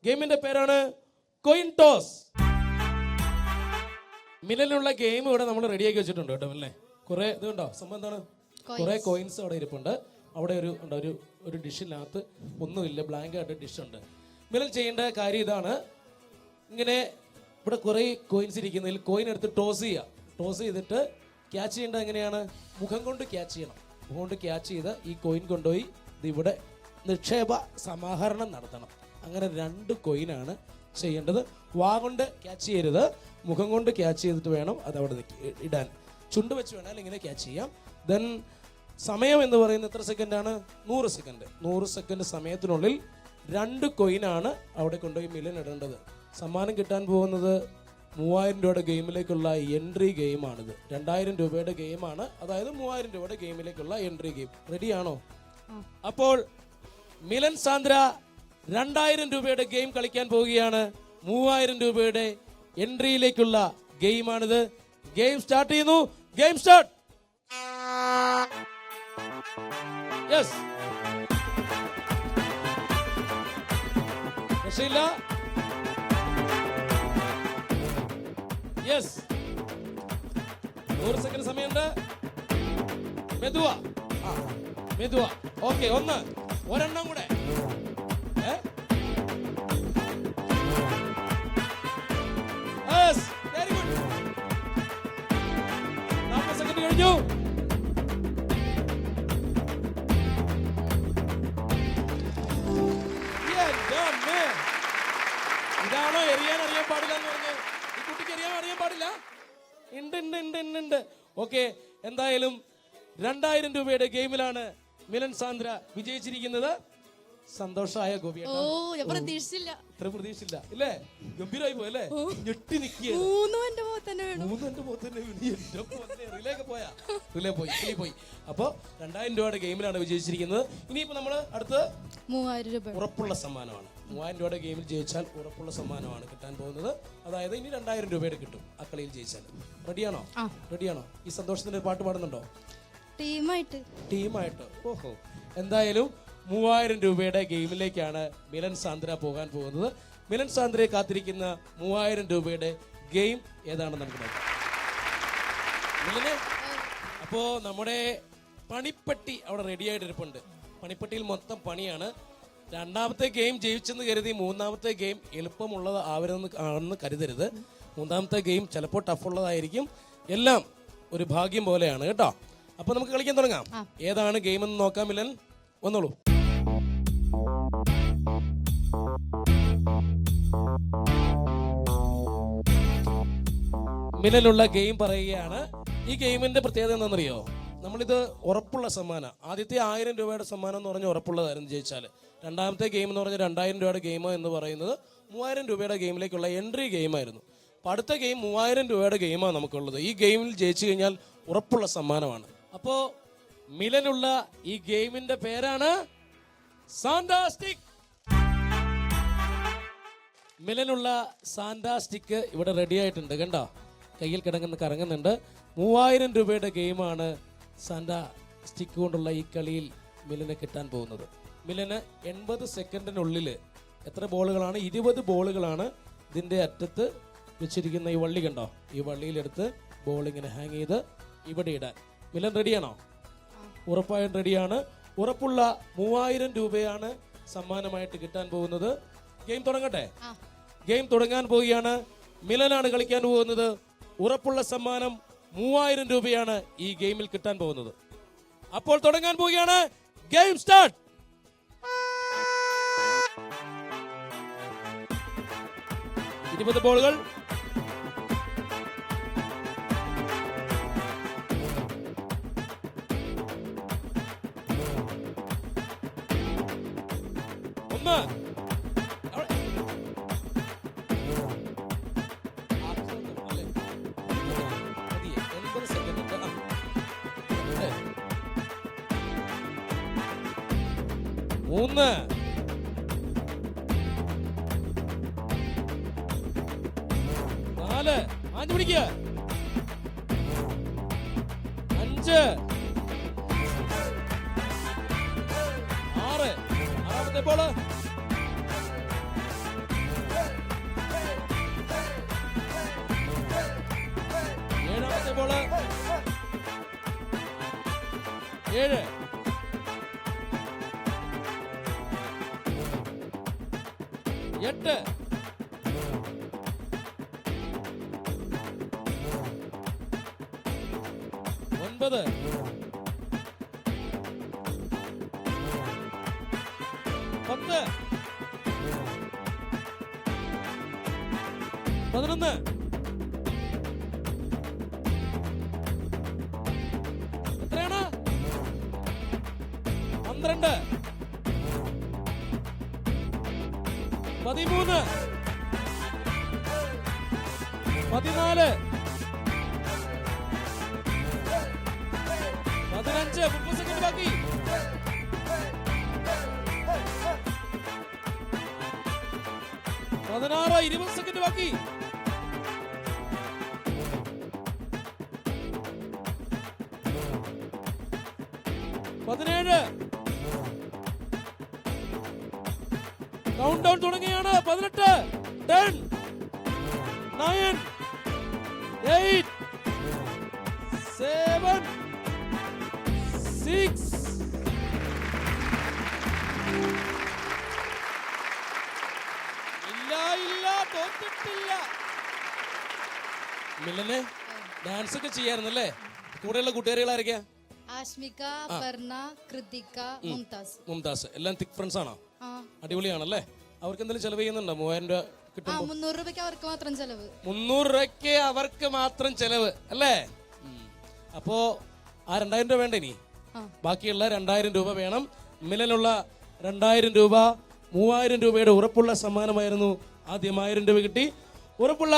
ഗെയിമിന്റെ പേരാണ് കോയിൻ ടോസ്. മിലനുള്ള ഗെയിം ഇവിടെ നമ്മൾ റെഡിയാക്കി വെച്ചിട്ടുണ്ട് കേട്ടോ അല്ലേ? കുറെ ഇതുണ്ടോ? സംഭവം എന്താണ്? കുറെ കോയിൻസ് അവിടെ ഇരിപ്പുണ്ട്. അവിടെ ഒരു ഡിഷിനകത്ത് ഒന്നുമില്ല, ബ്ലാങ്ക് ആയിട്ട് ഡിഷ് ഉണ്ട്. മിലൻ ചെയ്യേണ്ട കാര്യം ഇതാണ്. ഇങ്ങനെ ഇവിടെ കുറെ കോയിൻസ് ഇരിക്കുന്നതിൽ കോയിൻ എടുത്ത് ടോസ് ചെയ്യുക. ടോസ് ചെയ്തിട്ട് ക്യാച്ച് ചെയ്യേണ്ടത് എങ്ങനെയാണ്? മുഖം കൊണ്ട് ക്യാച്ച് ചെയ്യണം. മുഖം കൊണ്ട് ക്യാച്ച് ചെയ്ത് ഈ കോയിൻ കൊണ്ടുപോയി ഇവിടെ നിക്ഷേപ സമാഹരണം നടത്തണം. അങ്ങനെ 2 കോയിനാണ് ചെയ്യേണ്ടത്. വാ കൊണ്ട് ക്യാച്ച് ചെയ്യരുത്, മുഖം കൊണ്ട് ക്യാച്ച് ചെയ്തിട്ട് വേണം അത് അവിടെ ഇടാൻ. ചുണ്ട് വെച്ച് വേണേൽ ഇങ്ങനെ ക്യാച്ച് ചെയ്യാം. ദെൻ സമയം എന്ന് പറയുന്നത് എത്ര സെക്കൻഡാണ്? 100 സെക്കൻഡ്. 100 സെക്കൻഡ് സമയത്തിനുള്ളിൽ 2 കോയിനാണ് അവിടെ കൊണ്ടുപോയി മിലൻ ഇടേണ്ടത്. സമ്മാനം കിട്ടാൻ പോകുന്നത് 3000 രൂപയുടെ ഗെയിമിലേക്കുള്ള എൻട്രി ഗെയിമാണിത്. 2000 രൂപയുടെ ഗെയിമാണ്, അതായത് 3000 രൂപയുടെ ഗെയിമിലേക്കുള്ള എൻട്രി ഗെയിം. റെഡിയാണോ? അപ്പോൾ മിലൻ സാന്ദ്ര 2000 രൂപയുടെ ഗെയിം കളിക്കാൻ പോവുകയാണ്. 3000 രൂപയുടെ എൻട്രിയിലേക്കുള്ള ഗെയിമാണിത്. ഗെയിം സ്റ്റാർട്ട് ചെയ്യുന്നു. Game start. യെസ്, രക്ഷയില്ല. യെസ്, 100 സെക്കൻഡ് സമയമുണ്ട്. മെതുവാ, മെതുവാ. ഓക്കെ, ഒരെണ്ണം കൂടെ. Very good. 40 സെക്കൻഡ് കഴിഞ്ഞു. ഇതാണോ എറിയാൻ അറിയാൻ പാടില്ല എന്ന് പറഞ്ഞ്? ഈ കുട്ടിക്ക് എറിയാൻ അറിയാൻ പാടില്ല? ഉണ്ട്. ഓക്കെ, എന്തായാലും 2000 രൂപയുടെ ഗെയിമിലാണ് മിലൻ സാന്ദ്ര വിജയിച്ചിരിക്കുന്നത്. സന്തോഷമായ ഗോപി. പ്രതീക്ഷിച്ചില്ല. ഇത്ര പ്രതീക്ഷിച്ചില്ല ഇല്ലേ? ഗംഭീരമായി പോയല്ലേ? ഞെട്ടി നിൽക്കുക. പോയി. അപ്പൊ 2000 രൂപയുടെ ഗെയിമിലാണ് വിജയിച്ചിരിക്കുന്നത്. ഇനിയിപ്പോ നമ്മള് അടുത്ത് 3000 രൂപ ഉറപ്പുള്ള സമ്മാനമാണ്. 3000 രൂപയുടെ ഗെയിമിൽ ജയിച്ചാൽ ഉറപ്പുള്ള സമ്മാനമാണ് കിട്ടാൻ പോകുന്നത്. അതായത് ഇനി 2000 രൂപയുടെ കിട്ടും ആ കളിയിൽ ജയിച്ചാൽ. റെഡിയാണോ? ഈ സന്തോഷത്തിന്റെ ഒരു പാട്ട് പാടുന്നുണ്ടോ? ടീമായിട്ട്. ഓഹോ. എന്തായാലും 3000 രൂപയുടെ ഗെയിമിലേക്കാണ് മിലൻ സാന്ദ്ര പോകാൻ പോകുന്നത്. മിലൻ സാന്ദ്രയെ കാത്തിരിക്കുന്ന 3000 രൂപയുടെ ഗെയിം ഏതാണെന്ന് നമുക്ക് നോക്കാം. മിലനെ, അപ്പോ നമ്മുടെ പണിപ്പെട്ടി അവിടെ റെഡി ആയിട്ടിരിപ്പുണ്ട്. പണിപ്പെട്ടിയിൽ മൊത്തം പണിയാണ്. 2ാമത്തെ ഗെയിം ജയിച്ചെന്ന് കരുതി 3ാമത്തെ ഗെയിം എളുപ്പമുള്ളത് ആണെന്ന് കരുതരുത്. 3ാമത്തെ ഗെയിം ചിലപ്പോൾ ടഫുള്ളതായിരിക്കും. എല്ലാം ഒരു ഭാഗ്യം പോലെയാണ് കേട്ടോ. അപ്പൊ നമുക്ക് കളിക്കാൻ തുടങ്ങാം. ഏതാണ് ഗെയിം എന്ന് നോക്കാം. മിലൻ വന്നോളൂ. മിലനുള്ള ഗെയിം പറയുകയാണ്. ഈ ഗെയിമിന്റെ പ്രത്യേകത എന്താണെന്നറിയോ? നമ്മളിത് ഉറപ്പുള്ള സമ്മാനം. ആദ്യത്തെ 1000 രൂപയുടെ സമ്മാനം എന്ന് പറഞ്ഞാൽ ഉറപ്പുള്ളതായിരുന്നു ജയിച്ചാൽ. 2ാമത്തെ ഗെയിം എന്ന് പറഞ്ഞാൽ 2000 രൂപയുടെ ഗെയിം എന്ന് പറയുന്നത് 3000 രൂപയുടെ ഗെയിമിലേക്കുള്ള എൻട്രി ഗെയിമായിരുന്നു. അപ്പം അടുത്ത ഗെയിം 3000 രൂപയുടെ ഗെയിമാണ് നമുക്കുള്ളത്. ഈ ഗെയിമിൽ ജയിച്ചു കഴിഞ്ഞാൽ ഉറപ്പുള്ള സമ്മാനമാണ്. അപ്പോൾ മിലനുള്ള ഈ ഗെയിമിന്റെ പേരാണ് സാന്റാസ്റ്റിക്. മിലനുള്ള സാന്റാസ്റ്റിക് ഇവിടെ റെഡി ആയിട്ടുണ്ട്. കണ്ടോ? കയ്യിൽ കറങ്ങുന്നുണ്ട്. 3000 രൂപയുടെ ഗെയിമാണ് സാന്റാസ്റ്റിക് കൊണ്ടുള്ള ഈ കളിയിൽ മിലന് കിട്ടാൻ പോകുന്നത്. മിലന് 80 സെക്കൻഡിനുള്ളിൽ എത്ര ബോളുകളാണ്? 20 ബോളുകളാണ് ഇതിൻ്റെ അറ്റത്ത് വെച്ചിരിക്കുന്ന ഈ വള്ളി. കണ്ടോ? ഈ വള്ളിയിലെടുത്ത് ബോൾ ഇങ്ങനെ ഹാങ് ചെയ്ത് ഇവിടെ ഇടാൻ. മിലൻ റെഡിയാണോ? ഉറപ്പായും റെഡിയാണ്. ഉറപ്പുള്ള 3000 രൂപയാണ് സമ്മാനമായിട്ട് കിട്ടാൻ പോകുന്നത്. ഗെയിം തുടങ്ങട്ടെ? ആ. ഗെയിം തുടങ്ങാൻ പോവുകയാണ്. മിലനാണ് കളിക്കാൻ പോകുന്നത്. ഉറപ്പുള്ള സമ്മാനം 3000 രൂപയാണ് ഈ ഗെയിമിൽ കിട്ടാൻ പോകുന്നത്. അപ്പോൾ തുടങ്ങാൻ പോവുകയാണ്. Game start. ബോളുകൾ. ഒന്ന്. മൂന്ന്. നാല്. ആഞ്ഞു പിടിക്കുക. അഞ്ച്. ആറ്. ആറാമത്തെ ബോള്. ഏഴാമത്തെ ബോള്. 7. 8. 9. 10. 11. 12. 13. 14. 15. 30 സെക്കൻഡ് ബാക്കി. 16. 20 സെക്കൻഡ് ബാക്കി. 17. കൗണ്ട് ഡൗൺ തുടങ്ങിയാണ്. 18. 10. 9. 8. 7. 6. ഇല്ല തോറ്റിട്ടില്ല. മില്ലനെ ഡാൻസ് ഒക്കെ ചെയ്യാറുന്നല്ലേ? കൂടെയുള്ള കൂട്ടുകാരികൾ ആരൊക്കെയാ? ആശ്മിക, അപർണ, കൃതിക, മുംതാസ്. എല്ലാം തിക് ഫ്രണ്ട്സ് ആണോ? ആ. അടിപൊളിയാണല്ലേ? അവർക്ക് എന്തെങ്കിലും ചെലവ് ചെയ്യുന്നുണ്ടോ? 3000 രൂപ കിട്ടും. 300 രൂപയ്ക്ക് അവർക്ക് മാത്രം ചെലവ്. 300 രൂപയ്ക്ക് അവർക്ക് മാത്രം ചെലവ് അല്ലേ? അപ്പോ ആ 2000 രൂപ വേണ്ട ഇനി? ബാക്കിയുള്ള 2000 രൂപ വേണം. മിലനുള്ള 2000 രൂപ 3000 രൂപയുടെ ഉറപ്പുള്ള സമ്മാനമായിരുന്നു. ആദ്യം 1000 രൂപ കിട്ടി. ഉറപ്പുള്ള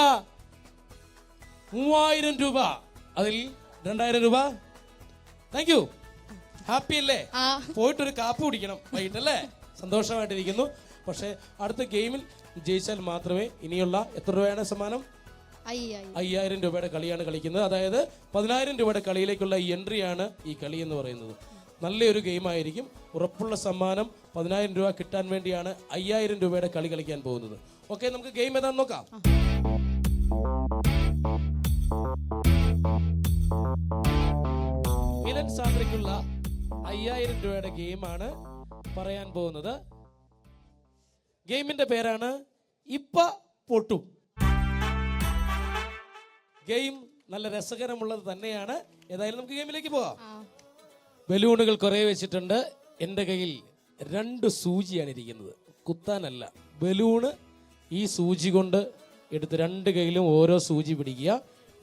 3000 രൂപ. അതിൽ 2000 രൂപ. Thank you. ഹാപ്പി അല്ലേ? പോയിട്ടൊരു കാപ്പ് കുടിക്കണം വൈകിട്ടല്ലേ? സന്തോഷമായിട്ടിരിക്കുന്നു. പക്ഷെ അടുത്ത ഗെയിമിൽ ജയിച്ചാൽ മാത്രമേ ഇനിയുള്ള എത്ര രൂപയാണ് സമ്മാനം? 5000 രൂപയുടെ കളിയാണ് കളിക്കുന്നത്. അതായത് 10000 രൂപയുടെ കളിയിലേക്കുള്ള എൻട്രിയാണ് ഈ കളി എന്ന് പറയുന്നത്. നല്ലൊരു ഗെയിമായിരിക്കും. ഉറപ്പുള്ള സമ്മാനം 10000 രൂപ കിട്ടാൻ വേണ്ടിയാണ് 5000 രൂപയുടെ കളി കളിക്കാൻ പോകുന്നത്. ഓക്കെ, നമുക്ക് ഗെയിം ഏതാണെന്ന് നോക്കാം. മിലൻ സാന്ദ്രയ്ക്കുള്ള 5000 രൂപയുടെ ഗെയിമാണ് പറയാൻ പോകുന്നത്. ഗെയിമിന്റെ പേരാണ് ഇപ്പ പൊട്ടും. ഗെയിം നല്ല രസകരമുള്ളത് തന്നെയാണ്. ഏതായാലും നമുക്ക് ഗെയിമിലേക്ക് പോകാം. ബലൂണുകൾ കുറെ വെച്ചിട്ടുണ്ട്. എൻ്റെ കയ്യിൽ 2 സൂചിയാണ് ഇരിക്കുന്നത്. കുത്താനല്ല, ബലൂണ് ഈ സൂചി കൊണ്ട് എടുത്ത് 2 കയ്യിലും ഓരോ സൂചി പിടിക്കുക.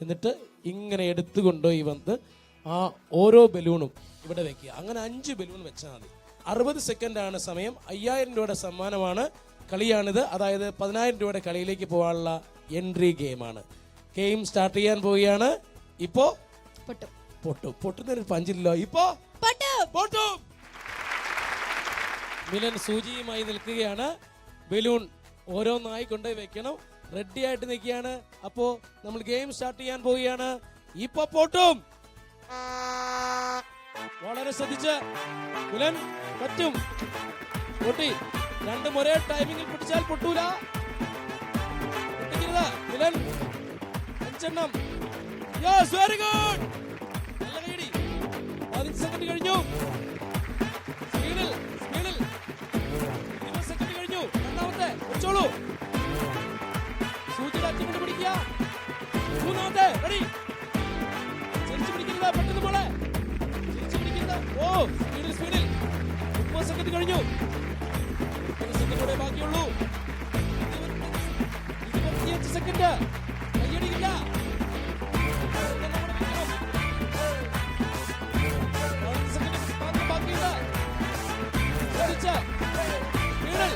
എന്നിട്ട് ഇങ്ങനെ എടുത്തു കൊണ്ടുപോയി വന്ന് ആ ഓരോ ബലൂണും ഇവിടെ വെക്കുക. അങ്ങനെ 5 ബലൂൺ വെച്ചാൽ മതി. 60 സെക്കൻഡാണ് സമയം. 5000 രൂപയുടെ സമ്മാനമാണ്. കളിയാണിത്. അതായത് 10000 രൂപയുടെ കളിയിലേക്ക് പോകാനുള്ള എൻട്രി ഗെയിമാണ്. ഗെയിം സ്റ്റാർട്ട് ചെയ്യാൻ പോവുകയാണ്. ഇപ്പോ പൊട്ടുന്നൊരു പഞ്ചില്ലല്ലോ. ഇപ്പോ പൊട്ടും. മിലൻ സൂചിയുമായി നിൽക്കുകയാണ്. ബലൂൺ ഓരോന്നായി കൊണ്ടുപോയി വെക്കണം. റെഡി ആയിട്ട് നിൽക്കുകയാണ്. അപ്പോ നമ്മൾ ഗെയിം സ്റ്റാർട്ട് ചെയ്യാൻ പോവുകയാണ്. ഇപ്പൊ പൊട്ടും. വളരെ ശ്രദ്ധിച്ച്. മിലൻ പറ്റും. പൊട്ടി. 2 ഒരേ ടൈമിങ്ങിൽ പിടിച്ചാൽ പൊട്ടൂല. പൊട്ടിക്കരുത്. മിലൻ 5 എണ്ണം. Yes, very good. നല്ല കൈയടി. 15 സെക്കൻഡ് കഴിഞ്ഞു. സ്പീഡിൽ 20 സെക്കൻഡ് കഴിഞ്ഞു. രണ്ടാമത്തെ വെച്ചോളൂ. സെക്കൻഡ് കഴിഞ്ഞു. 30 സെക്കൻഡ് കൂടെ ബാക്കിയുള്ളൂ. 25 സെക്കൻഡ്. കയ്യടിയില്ല. 10 സെക്കൻഡ് മാത്രം ബാക്കിയുണ്ട്. ശ്രദ്ധിച്ച്. വീഴൽ.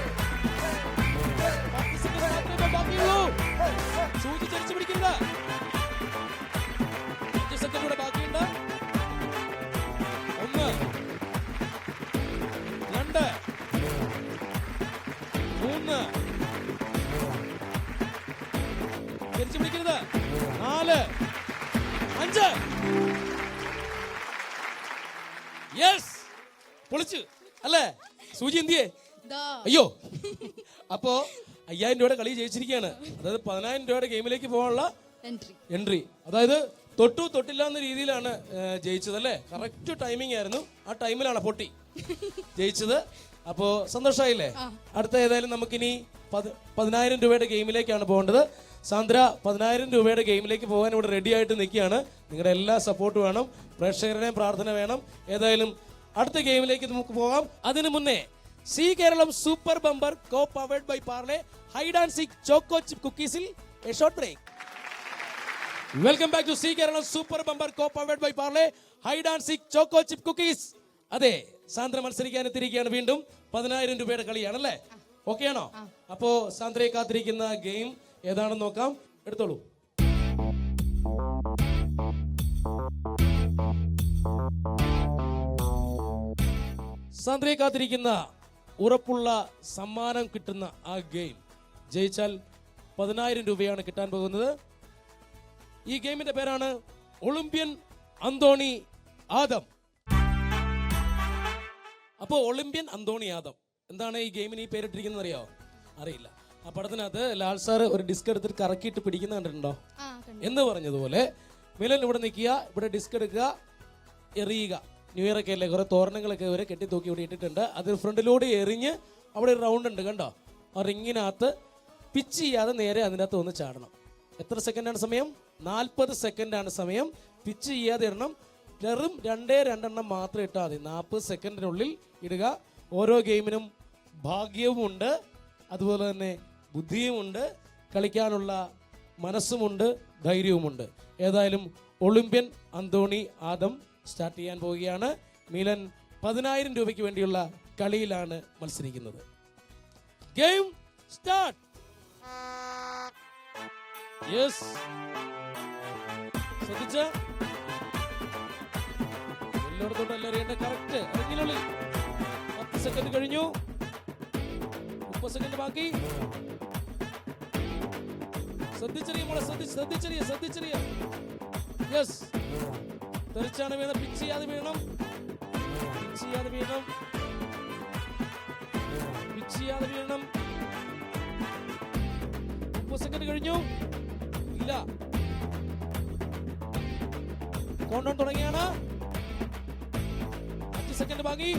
10 സെക്കൻഡ് മാത്രമേ ബാക്കിയുള്ളൂ. സൂചി ചരിച്ചു പിടിക്കരുത്. 5 സെക്കൻഡ് കൂടെ ബാക്കിയുണ്ട്. 1 2 3 തിരിച്ചു പിടിക്കരുത്. 4 5 യെസ് പൊളിച്ചു അല്ലേ? സൂചി എന്തിയേ? ദാ. അയ്യോ. അപ്പോ 5000 രൂപയുടെ കളി ജയിച്ചിരിക്കുകയാണ്. അതായത് 10000 രൂപയുടെ ഗെയിമിലേക്ക് പോകാനുള്ള എൻട്രി. എൻട്രി. അതായത് തൊട്ടില്ല എന്ന രീതിയിലാണ് ജയിച്ചത് അല്ലേ? കറക്റ്റ് ടൈമിംഗ് ആയിരുന്നു. ആ ടൈമിലാണ് പൊട്ടി ജയിച്ചത്. അപ്പോ സന്തോഷമായില്ലേ? അടുത്ത ഏതായാലും നമുക്കിനി 10000 രൂപയുടെ ഗെയിമിലേക്കാണ് പോകേണ്ടത്. സാന്ദ്ര 10000 രൂപയുടെ ഗെയിമിലേക്ക് പോകാൻ ഇവിടെ റെഡി ആയിട്ട് നിൽക്കുകയാണ്. നിങ്ങളുടെ എല്ലാ സപ്പോർട്ട് വേണം, പ്രേക്ഷകരുടെയും പ്രാർത്ഥന വേണം. ഏതായാലും അടുത്ത ഗെയിമിലേക്ക് നമുക്ക് പോകാം. അതിനു മുന്നേ Zee Keralam super bumper co powered by Parle hide and seek choco chip കുക്കീസിൽ a short break. Welcome back to Zee Keralam super bumper co powered by Parle hide and seek choco chip cookies. അതെ, സാന്ദ്ര മത്സരിക്കാൻ എത്തിയിരിക്കുകയാണ്. വീണ്ടും 10000 രൂപയുടെ കളിയാണല്ലേ? ഓക്കെ ആണോ? അപ്പോ സാന്ദ്രയെ കാത്തിരിക്കുന്ന ഗെയിം ഏതാണെന്ന് നോക്കാം. എടുത്തോളൂ. സാന്ദ്രയെ കാത്തിരിക്കുന്ന ഉറപ്പുള്ള സമ്മാനം കിട്ടുന്ന ആ ഗെയിം. ജയിച്ചാൽ 10000 രൂപയാണ് കിട്ടാൻ പോകുന്നത്. ഈ ഗെയിമിന്റെ പേരാണ് ഒളിമ്പ്യൻ അന്തോണി ആദം. അപ്പോ ഒളിമ്പ്യൻ അന്തോണി ആദം എന്താണ് ഈ ഗെയിമിന് ഈ പേരിട്ടിരിക്കുന്നത് അറിയോ? അറിയില്ല. ആ പടത്തിനകത്ത് ലാൽ സാർ ഒരു ഡിസ്ക് എടുത്തിട്ട് കറക്കിയിട്ട് പിടിക്കുന്ന കണ്ടിട്ടുണ്ടോ? എന്ന് പറഞ്ഞതുപോലെ മിലൻ ഇവിടെ നിൽക്കുക, ഇവിടെ ഡിസ്ക് എടുക്കുക, എറിയുക. ന്യൂ ഇയർ ഒക്കെ അല്ലേ, കുറെ തോരണങ്ങളൊക്കെ ഇവരെ കെട്ടി തൂക്കി ഇവിടെ ഇട്ടിട്ടുണ്ട്. അത് ഫ്രണ്ടിലൂടെ എറിഞ്ഞ് അവിടെ ഒരു റൗണ്ട് ഉണ്ട് കണ്ടോ? ആ റിങ്ങിനകത്ത് പിച്ച് ചെയ്യാതെ നേരെ അതിനകത്ത് ഒന്ന് ചാടണം. എത്ര സെക്കൻഡാണ് സമയം? 40 സെക്കൻഡാണ് സമയം. പിച്ച് ചെയ്യാതെ ഇടണം. വെറും 2 മാത്രം ഇട്ടാൽ മതി. 40 സെക്കൻഡിനുള്ളിൽ ഇടുക. ഓരോ ഗെയിമിനും ഭാഗ്യവുമുണ്ട്, അതുപോലെ തന്നെ ബുദ്ധിയുമുണ്ട്, കളിക്കാനുള്ള മനസ്സുമുണ്ട്, ധൈര്യവുമുണ്ട്. ഏതായാലും ഒളിമ്പ്യൻ അന്തോണി ആദം സ്റ്റാർട്ട് ചെയ്യാൻ പോവുകയാണ്. മിലൻ 10000 രൂപയ്ക്ക് വേണ്ടിയുള്ള കളിയിലാണ് മത്സരിക്കുന്നത്. Game start. യെസ്, ശ്രദ്ധിച്ച എല്ലായിടത്തോട്ടും എല്ലാം അറിയേണ്ട. കറക്റ്റ് ഇറങ്ങിനുള്ളിൽ 10 സെക്കൻഡ് കഴിഞ്ഞു. 30 സെക്കൻഡ് ബാക്കി. ശ്രദ്ധിച്ചറിയ മോളെ, ശ്രദ്ധിച്ചറിയ. യെസ്, തെറിച്ചാണ് വീണത്. പിച്ച് ചെയ്യാതെ വീഴണം. 30 സെക്കൻഡ് കഴിഞ്ഞു. ഇല്ല, കൗണ്ട് ഡൗൺ തുടങ്ങിയാണ്. 5 സെക്കൻഡ് ബാക്കി.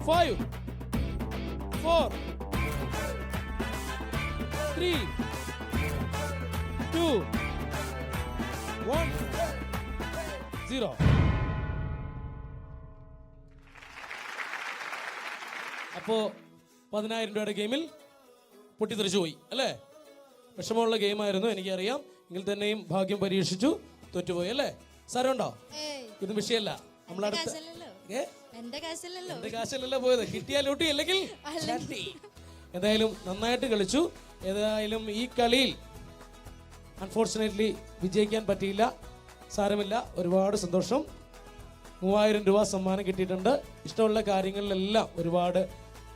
5 4 3 2 1 0. അപ്പോ 10000 രൂപയുടെ ഗെയിമിൽ പൊട്ടിത്തെറിച്ചു പോയി അല്ലേ? വിഷമമുള്ള ഗെയിമായിരുന്നു, എനിക്കറിയാം. എങ്കിൽ തന്നെയും ഭാഗ്യം പരീക്ഷിച്ചു, തോറ്റുപോയി അല്ലേ? സാരമുണ്ടോ? ഇത് വിഷയമല്ല. നമ്മളടുത്ത് എന്റെ കാശല്ലല്ലോ പോയത്. കിട്ടിയാൽ ഊട്ടി, അല്ലെങ്കിൽ എന്തായാലും നന്നായിട്ട് കളിച്ചു. ഏതായാലും ഈ കളിയിൽ അൺഫോർച്ചുനേറ്റ്ലി വിജയിക്കാൻ പറ്റിയില്ല. സാരമില്ല, ഒരുപാട് സന്തോഷം. 3000 രൂപ സമ്മാനം കിട്ടിയിട്ടുണ്ട്. ഇഷ്ടമുള്ള കാര്യങ്ങളിലെല്ലാം ഒരുപാട്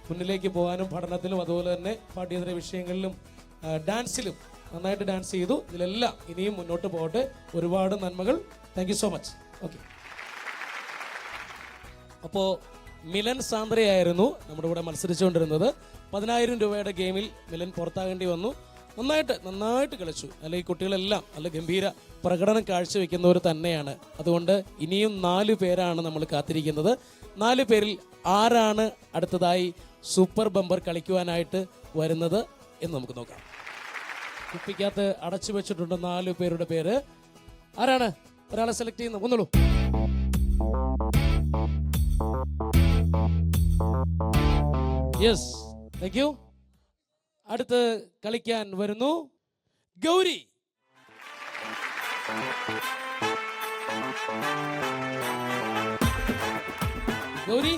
മുന്നിലേക്ക് പോകാനും പഠനത്തിലും അതുപോലെ തന്നെ പാഠ്യേതര വിഷയങ്ങളിലും ഡാൻസിലും നന്നായിട്ട് ഡാൻസ് ചെയ്തു. ഇതിലെല്ലാം ഇനിയും മുന്നോട്ട് പോകട്ടെ. ഒരുപാട് നന്മകൾ. Thank you so much. Okay, അപ്പോൾ മിലൻ സാന്ദ്രയായിരുന്നു നമ്മുടെ കൂടെ മത്സരിച്ചുകൊണ്ടിരുന്നത്. 10000 രൂപയുടെ ഗെയിമിൽ മിലൻ പുറത്താകേണ്ടി വന്നു. നന്നായിട്ട് കളിച്ചു. അല്ലെങ്കിൽ കുട്ടികളെല്ലാം നല്ല ഗംഭീര പ്രകടനം കാഴ്ചവെക്കുന്നവർ തന്നെയാണ്. അതുകൊണ്ട് ഇനിയും 4 പേരാണ് നമ്മൾ കാത്തിരിക്കുന്നത്. 4 പേരിൽ ആരാണ് അടുത്തതായി സൂപ്പർ ബമ്പർ കളിക്കുവാനായിട്ട് വരുന്നത് എന്ന് നമുക്ക് നോക്കാം. കുപ്പിക്കകത്ത് അടച്ചു വെച്ചിട്ടുണ്ട് 4 പേരുടെ പേര്. ആരാണ്? ഒരാളെ സെലക്ട് ചെയ്യുന്നത്? ഒന്നുള്ളൂ. Yes, thank you. അടുത്ത് കളിക്കാൻ വരുന്നു ഗൗരി. ഗൗരി,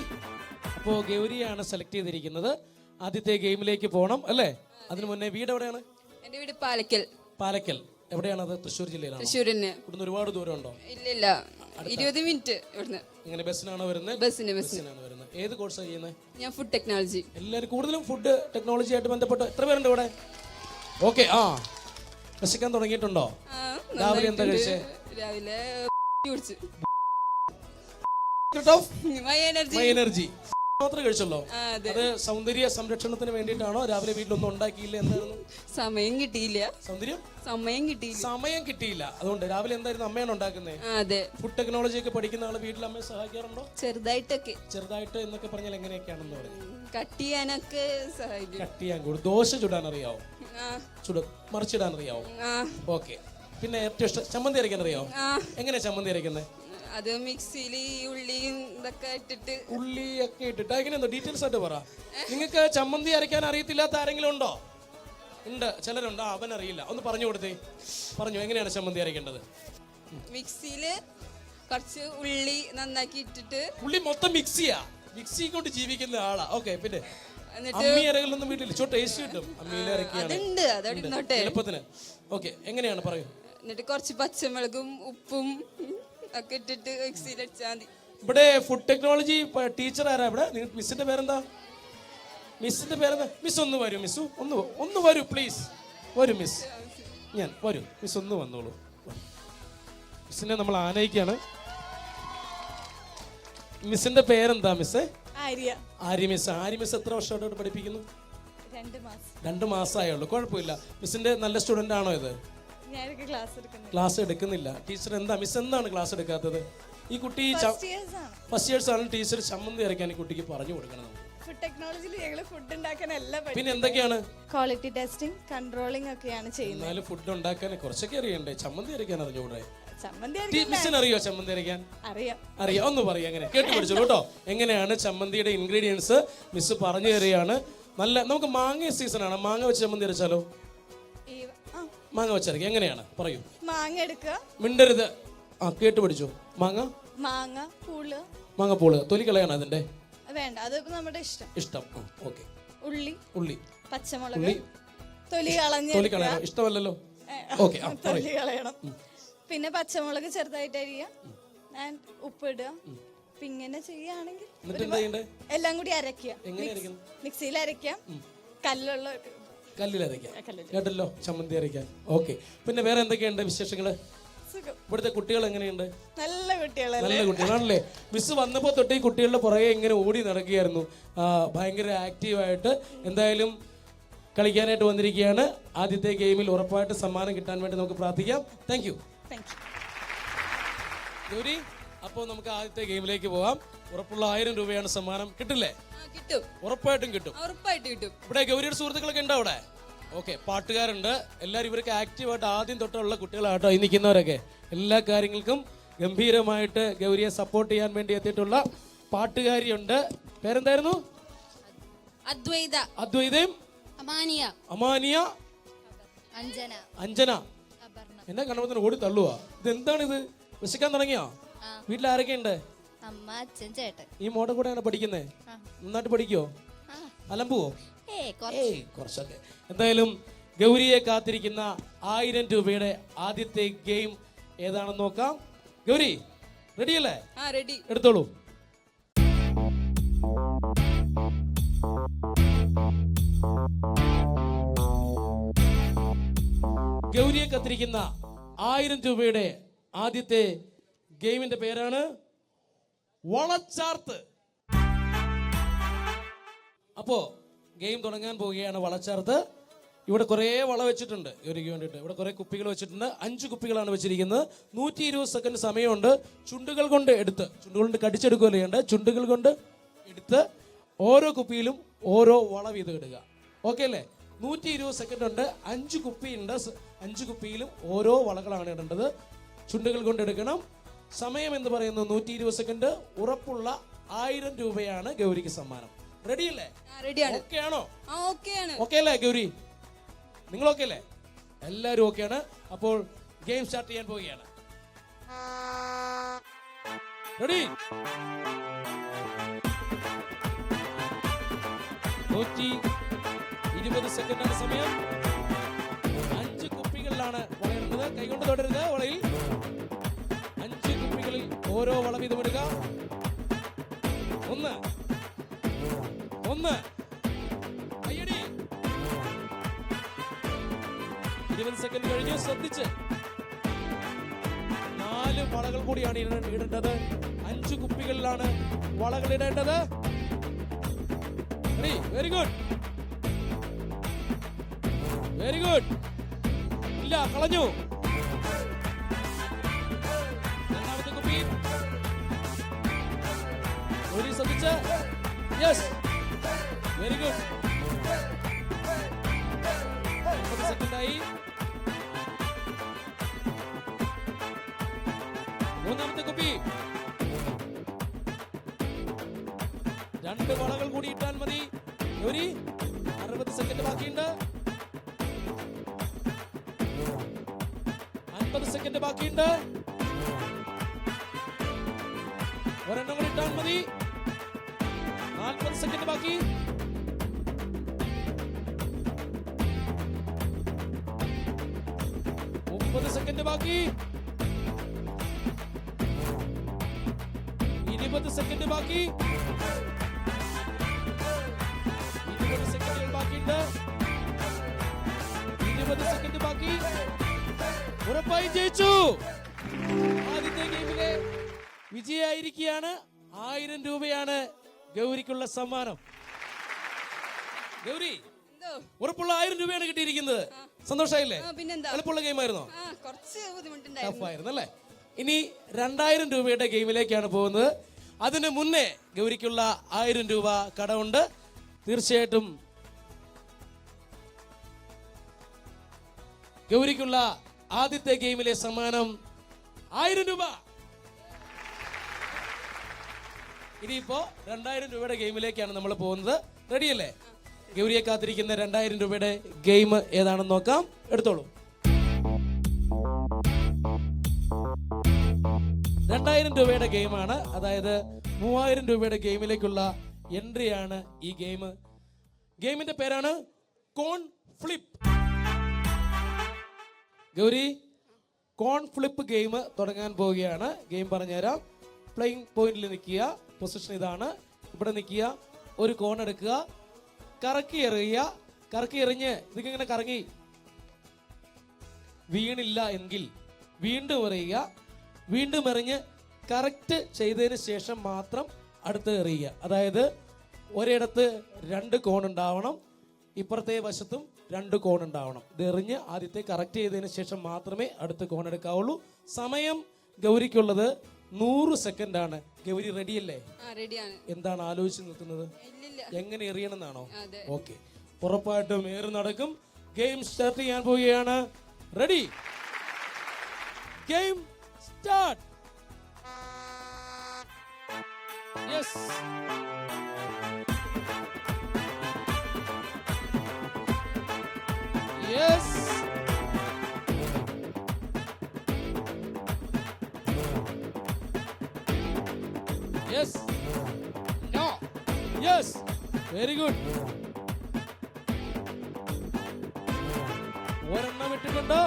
അപ്പോ ഗൗരിയാണ് സെലക്ട് ചെയ്തിരിക്കുന്നത്. ആദ്യത്തെ ഗെയിമിലേക്ക് പോകണം അല്ലേ? അതിനു മുന്നേ വീട് എവിടെയാണ്? എന്റെ വീട് പാലക്കൽ. പാലക്കൽ എവിടെയാണത്? തൃശ്ശൂർ ജില്ലയിലാണ്. തൃശ്ശൂരിന്. ഇവിടുന്ന് ഒരുപാട് ദൂരം ഉണ്ടോ? ഇല്ലില്ല, 20 മിനിറ്റ് ഇവിടുന്ന്. ഇങ്ങനെ ബസ്സിനാണോ വരുന്നത്? ബസ്സിനാണ് വരുന്നത്. ഏത് കോഴ്സാണ് ചെയ്യുന്നത്? ഞാൻ ഫുഡ് ടെക്നോളജി. എല്ലാവരും കൂടുതലും ഫുഡ് ടെക്നോളജി ആയിട്ട് ബന്ധപ്പെട്ട് എത്ര പേരുണ്ട് ഇവിടെ? ഓക്കെ, ആ വിശക്കാൻ തുടങ്ങിയിട്ടുണ്ടോ? രാവിലെ എന്താ കഴിച്ചേ? രാവിലെ കുടിച്ചു. എനർജി മാത്രമേ കഴിച്ചുള്ളൂ. അത് സൗന്ദര്യ സംരക്ഷണത്തിന് വേണ്ടിയിട്ടാണോ? രാവിലെ വീട്ടിലൊന്നും ഉണ്ടാക്കിയില്ല? എന്തായിരുന്നു? സമയം കിട്ടിയില്ല. സമയം കിട്ടിയില്ല. അതുകൊണ്ട് രാവിലെ എന്തായിരുന്നു അമ്മയാണ് ഉണ്ടാക്കുന്നത്? അതെ. ഫുഡ് ടെക്നോളജി ഒക്കെ പഠിക്കുന്ന ആള് വീട്ടിൽ അമ്മയെ സഹായിക്കാറുണ്ടോ? ചെറുതായിട്ട് എന്നൊക്കെ പറഞ്ഞാൽ എങ്ങനെയൊക്കെയാണെന്ന് പറഞ്ഞു. കട്ട് ചെയ്യാനൊക്കെ സഹായിക്കും. കട്ട് ചെയ്യാൻ കൂടും. ദോശ ചുടാൻ അറിയാവോ? മറിച്ചിടാൻ അറിയാവോ? ഓക്കെ. പിന്നെ ഏറ്റവും ഇഷ്ടം ചമ്മന്തി അരയ്ക്കാൻ അറിയാവോ? എങ്ങനെ ചമ്മന്തി അരയ്ക്കുന്നത്? അത് മിക്സിയിൽ ഉള്ളിയും ഇതൊക്കെ ഇട്ടിട്ട്. ഉള്ളിയൊക്കെ ഇട്ടിട്ട് എങ്ങനെയാ? ഡീറ്റെയിൽസ് ആയിട്ട് പറ. നിങ്ങൾക്ക് ചമ്മന്തി അരയ്ക്കാൻ അറിയത്തില്ലാത്ത ആരെങ്കിലും ഉണ്ടോ? ഉണ്ട്, ചിലരുണ്ട്. അവൻ അറിയില്ല. ഒന്ന് പറഞ്ഞു കൊടുത്തേ. പറഞ്ഞു, എങ്ങനെയാണ് ചമ്മന്തി അരയ്ക്കേണ്ടത്? മിക്സിയില് കുറച്ച് ഉള്ളി നന്നാക്കി ഇട്ടിട്ട്. ഉള്ളി മൊത്തം മിക്സി കൊണ്ട് ജീവിക്കുന്ന ആളാ. ഓക്കെ. പിന്നെ അമ്മി അരകളൊന്നും വീട്ടിൽ ടേസ്റ്റ് കിട്ടും. അമ്മിയിൽ അരയ്ക്കുകയാണ് എളുപ്പത്തിന്. ഓക്കെ, എങ്ങനെയാണ് പറയൂ. എന്നിട്ട് കുറച്ച് പച്ചമുളകും ഉപ്പും ഒക്കെ ഇട്ടിട്ട് മിക്സിയിൽ അടിച്ചാൽ മതി. ഇവിടെ ഫുഡ് ടെക്നോളജി ടീച്ചർ ആരാ ഇവിടെ? മിസ്സിന്റെ പേരെന്താ? മിസ് ഒന്ന് വരൂ. മിസ്സു ഒന്ന് വരൂ പ്ലീസ്. വരൂ മിസ്. വരൂ മിസ്, ഒന്ന് വന്നോളൂ. മിസ്സിനെ നമ്മൾ ആനയിക്കാണ്. മിസ്സിന്റെ പേരെന്താ മിസ്സേ? ആര്യ മിസ്. ആര്യ മിസ് എത്ര വർഷമായിട്ട് പഠിപ്പിക്കുന്നു? 2 മാസമായുള്ളൂ. കുഴപ്പമില്ല. മിസ്സിന്റെ നല്ല സ്റ്റുഡന്റ് ആണോ ഇത്? ക്ലാസ് എടുക്കുന്നില്ല. ടീച്ചർ എന്താ മിസ് എന്താണ് ക്ലാസ് എടുക്കാത്തത്? ഈ കുട്ടി ഫസ്റ്റ് ഇയേഴ്സ് ആണ്. ടീച്ചർ ചമ്മന്തി അരയ്ക്കാൻ ഈ കുട്ടിക്ക് പറഞ്ഞു കൊടുക്കണം. ഫുഡ് ടെക്നോളജിയിൽ ഞങ്ങൾ ഫുഡ് ഉണ്ടാക്കാനല്ല, പിന്നെ എന്തൊക്കെയാണ്? ക്വാളിറ്റി ടെസ്റ്റിംഗ്, കൺട്രോളിംഗ് ഒക്കെയാണ് ചെയ്യുന്നത്. എന്നാലും ഫുഡ് ഉണ്ടാക്കാൻ കുറച്ചൊക്കെ അറിയണ്ടേ? ചമ്മന്തി അരയ്ക്കാൻ അറിഞ്ഞൂടെ? മിസ്സിന് അറിയോ ചമ്മന്തി അരയ്ക്കാൻ? അറിയാം. ഒന്ന് പറയാ. അങ്ങനെ കേട്ടു പഠിച്ചോളൂ കേട്ടോ. എങ്ങനെയാണ് ചമ്മന്തിയുടെ ഇൻഗ്രീഡിയൻസ് മിസ് പറഞ്ഞു തരികയാണ്. നല്ല നമുക്ക് മാങ്ങ സീസൺ ആണ്. മാങ്ങ വെച്ച് ചമ്മന്തി അരച്ചാലോ? മാങ്ങ വെച്ചരയ്ക്കുക. എങ്ങനെയാണ് പറയൂ. മാങ്ങ എടുക്കുക. മിണ്ടരുത്. കേട്ടു പഠിച്ചു. മാങ്ങ പൂള് തൊലി കളയാണ് അതിന്റെ? വേണ്ട, അത് നമ്മുടെ ഇഷ്ടം. ഓക്കെ. ഉള്ളി, പച്ചമുളക് തൊലി കളയണം. ഇഷ്ടമല്ലല്ലോ. ഓക്കെ, തൊലി കളയണം. പിന്നെ പച്ചമുളക് ചെറുതായിട്ട് അരിയുക, ഉപ്പിടുക. ഇങ്ങനെ ചെയ്യുകയാണെങ്കിൽ എല്ലാം കൂടി അരയ്ക്കുക. മിക്സിയിൽ അരയ്ക്കാം, കല്ലിലരയ്ക്കാം. കേട്ടല്ലോ, ചമ്മന്തി അരയ്ക്കാൻ. ഓക്കെ. പിന്നെ വേറെ എന്തൊക്കെയുണ്ട് വിശേഷങ്ങള്? ഇവിടുത്തെ കുട്ടികൾ എങ്ങനെയുണ്ട്? നല്ല കുട്ടികളാണല്ലേ? മിസ് വന്നപ്പോ തൊട്ട് ഈ കുട്ടികളുടെ പുറകെ ഇങ്ങനെ ഓടി നടക്കുകയായിരുന്നു. ഭയങ്കര ആക്റ്റീവായിട്ട്. എന്തായാലും കളിക്കാനായിട്ട് വന്നിരിക്കുകയാണ്. ആദ്യത്തെ ഗെയിമിൽ ഉറപ്പായിട്ട് സമ്മാനം കിട്ടാൻ വേണ്ടി നമുക്ക് പ്രാർത്ഥിക്കാം. Thank you Gauri. അപ്പോൾ നമുക്ക് ആദ്യത്തെ ഗെയിമിലേക്ക് പോവാം. ഉറപ്പുള്ള 1000 രൂപയാണ് സമ്മാനം. കിട്ടില്ലേ? ഉറപ്പായിട്ടും കിട്ടും. ഇവിടെ ഗൗരിയുടെ സുഹൃത്തുക്കളൊക്കെ ഉണ്ടോ അവിടെ? ഓക്കെ. പാട്ടുകാരുണ്ട്. എല്ലാവരും ഇവരൊക്കെ ആക്റ്റീവായിട്ട് ആദ്യം തൊട്ടുള്ള കുട്ടികളാട്ടോ ഈ നിൽക്കുന്നവരൊക്കെ. എല്ലാ കാര്യങ്ങൾക്കും ഗംഭീരമായിട്ട് ഗൗരിയെ സപ്പോർട്ട് ചെയ്യാൻ വേണ്ടി എത്തിയിട്ടുള്ള പാട്ടുകാരിയുണ്ട്. പേരെന്തായിരുന്നു? അദ്വൈതയും അമാനിയ, അഞ്ജന. എന്നാ കണ്ടപ്പോ ഓടി തള്ളുവാ. ഇതെന്താണിത്? വിശക്കാൻ തുടങ്ങിയോ? വീട്ടിൽ ആരൊക്കെ ഉണ്ട്? ഈ മോടെ കൂടെയാണ് പഠിക്കുന്നേ? നന്നായിട്ട് പഠിക്കോ? അലമ്പുവോ? കുറച്ചൊക്കെ. എന്തായാലും ഗൗരിയെ കാത്തിരിക്കുന്ന 1000 രൂപയുടെ ആദ്യത്തെ ഗെയിം ഏതാണെന്ന് നോക്കാം. ഗൗരി റെഡിയല്ലേ? എടുത്തോളൂ. ഗൗരിയെ കാത്തിരിക്കുന്ന 1000 രൂപയുടെ ആദ്യത്തെ ഗെയിമിന്റെ പേരാണ് വളച്ചാർത്ത്. അപ്പോ ഗെയിം തുടങ്ങാൻ പോവുകയാണ്. വളച്ചാർത്ത്. ഇവിടെ കുറേ വള വെച്ചിട്ടുണ്ട് ഗൗരിക്ക് വേണ്ടിയിട്ട്. ഇവിടെ കുറേ കുപ്പികൾ വെച്ചിട്ടുണ്ട്. 5 കുപ്പികളാണ് വെച്ചിരിക്കുന്നത്. 120 സെക്കൻഡ് സമയമുണ്ട്. ചുണ്ടുകൾ കൊണ്ട് കടിച്ചെടുക്കുകയല്ല ചെയ്യേണ്ട. ചുണ്ടുകൾ കൊണ്ട് എടുത്ത് ഓരോ കുപ്പിയിലും ഓരോ വള വീതം ഇടുക. ഓക്കെ അല്ലേ? 120 സെക്കൻഡ് ഉണ്ട്. 5 കുപ്പിയുണ്ട്. 5 കുപ്പിയിലും ഓരോ വളകളാണ് ഇടേണ്ടത്. ചുണ്ടുകൾ കൊണ്ട് എടുക്കണം. സമയം എന്ന് പറയുന്നത് 120 സെക്കൻഡ്. ഉറപ്പുള്ള 1000 രൂപയാണ് ഗൗരിക്ക് സമ്മാനം. റെഡി അല്ലേ? റെഡിയാണ്. ഓക്കെ ആണോ? ഓക്കെയാണ്. ഓക്കെ അല്ലേ ഗൗരി? നിങ്ങൾ ഓക്കെ അല്ലേ? എല്ലാവരും ഓക്കെയാണ്. അപ്പോൾ ഗെയിം സ്റ്റാർട്ട് ചെയ്യാൻ പോവുകയാണ്. റെഡി? 120 സെക്കൻഡാണ് സമയം. 5 കുപ്പികളിലാണ് വളയിടുന്നത്. കൈകൊണ്ട് തൊടരുത്. വളയിൽ 5 കുപ്പികളിൽ ഓരോ വള വീതം ഇടുക. 1 കയ്യടി. 20 സെക്കൻഡ് കഴിഞ്ഞു. ശ്രദ്ധിച്ച് 4 വളകൾ കൂടിയാണ് ഇടേണ്ടത്. 5 കുപ്പികളിലാണ് വളകൾ ഇടേണ്ടത്. Very good, very good. ഇല്ല, കളഞ്ഞു. രണ്ടാമത്തെ കുപ്പി. ഒരു ശ്രദ്ധിച്ച്. Yes, very good. 30 സെക്കൻഡായി. മൂന്നാമത്തെ കുപ്പി. 2 വളകൾ കൂടി ഇട്ടാൽ മതി. ഒരു 60 സെക്കൻഡ് ബാക്കിയുണ്ട്. 50 സെക്കൻഡ് ബാക്കിയുണ്ട്. ഒരെണ്ണം കൂടി ഇട്ടാൽ മതി. 40 സെക്കൻഡ് ബാക്കി. 30 സെക്കൻഡ് ബാക്കി. 20 സെക്കൻഡ് ബാക്കി. 20 സെക്കൻഡുകൾ ബാക്കിയുണ്ട്. 20 സെക്കൻഡ് ബാക്കി. ഉറപ്പായി ജയിച്ചു. ആദ്യത്തെ ഗെയിമിലെ വിജയായിരിക്കുകയാണ്. 1000 രൂപയാണ് ഗൗരിക്കുള്ള സമ്മാനം. ഗൗരി, ഉറപ്പുള്ള 1000 രൂപയാണ് കിട്ടിയിരിക്കുന്നത്. സന്തോഷമായില്ലേ? പിന്നെന്താ, എളുപ്പമുള്ള ഗെയിം ആയിരുന്നോ? കുറച്ച് ബുദ്ധിമുട്ടുണ്ടായിരുന്നു. ടഫായിരുന്നു അല്ലേ? ഇനി 2000 രൂപയുടെ ഗെയിമിലേക്കാണ് പോകുന്നത്. അതിന് മുന്നേ ഗൗരിക്കുള്ള 1000 രൂപ കടമുണ്ട്. തീർച്ചയായിട്ടും ഗൗരിക്കുള്ള ആദ്യത്തെ ഗെയിമിലെ സമ്മാനം 1000 രൂപ. ഇനിയിപ്പോ 2000 രൂപയുടെ ഗെയിമിലേക്കാണ് നമ്മൾ പോകുന്നത്. റെഡിയല്ലേ? ഗൗരിയെ കാത്തിരിക്കുന്ന 2000 രൂപയുടെ ഗെയിം ഏതാണെന്ന് നോക്കാം. എടുത്തോളൂ. 2000 രൂപയുടെ ഗെയിമാണ്. അതായത് 3000 രൂപയുടെ ഗെയിമിലേക്കുള്ള എൻട്രിയാണ് ഈ ഗെയിം. ഗെയിമിന്റെ പേരാണ് കോൺ ഫ്ലിപ്പ്. ഗൗരി, കോൺ ഫ്ലിപ്പ് ഗെയിം തുടങ്ങാൻ പോവുകയാണ്. ഗെയിം പറഞ്ഞുതരാം. പ്ലേയിങ് പോയിന്റിൽ നിൽക്കുക. പൊസിഷൻ ഇതാണ്. ഇവിടെ നിൽക്കുക. ഒരു കോൺ എടുക്കുക. കറക്കി എറിയുക. കറക്കി എറിഞ്ഞ് ഇതിങ്ങനെ കറങ്ങി വീണില്ല എങ്കിൽ വീണ്ടും എറിയുക. വീണ്ടും എറിഞ്ഞ് കറക്റ്റ് ചെയ്തതിന് ശേഷം മാത്രം അടുത്ത് എറിയുക. അതായത് ഒരിടത്ത് 2 കോൺ ഉണ്ടാവണം. ഇപ്പുറത്തെ വശത്തും 2 കോൺ ഉണ്ടാവണം. ഇത് എറിഞ്ഞ് ആദ്യത്തെ കറക്റ്റ് ചെയ്തതിന് ശേഷം മാത്രമേ അടുത്ത കോൺ എടുക്കാവുള്ളൂ. സമയം ഗൗരിക്കുള്ളത് 100 സെക്കൻഡാണ്. ഗൗരി റെഡിയല്ലേ? എന്താണ് ആലോചിച്ച് നിൽക്കുന്നത്? എങ്ങനെ എറിയണമെന്നാണോ? ഓക്കെ, ഉറപ്പായിട്ടും ഏറ് നടക്കും. ഗെയിം സ്റ്റാർട്ട് ചെയ്യാൻ പോവുകയാണ്. Ready, game start. Yes, yes, yes, no, yes, very good. ഒരെണ്ണം ഇട്ടിട്ടുണ്ട്.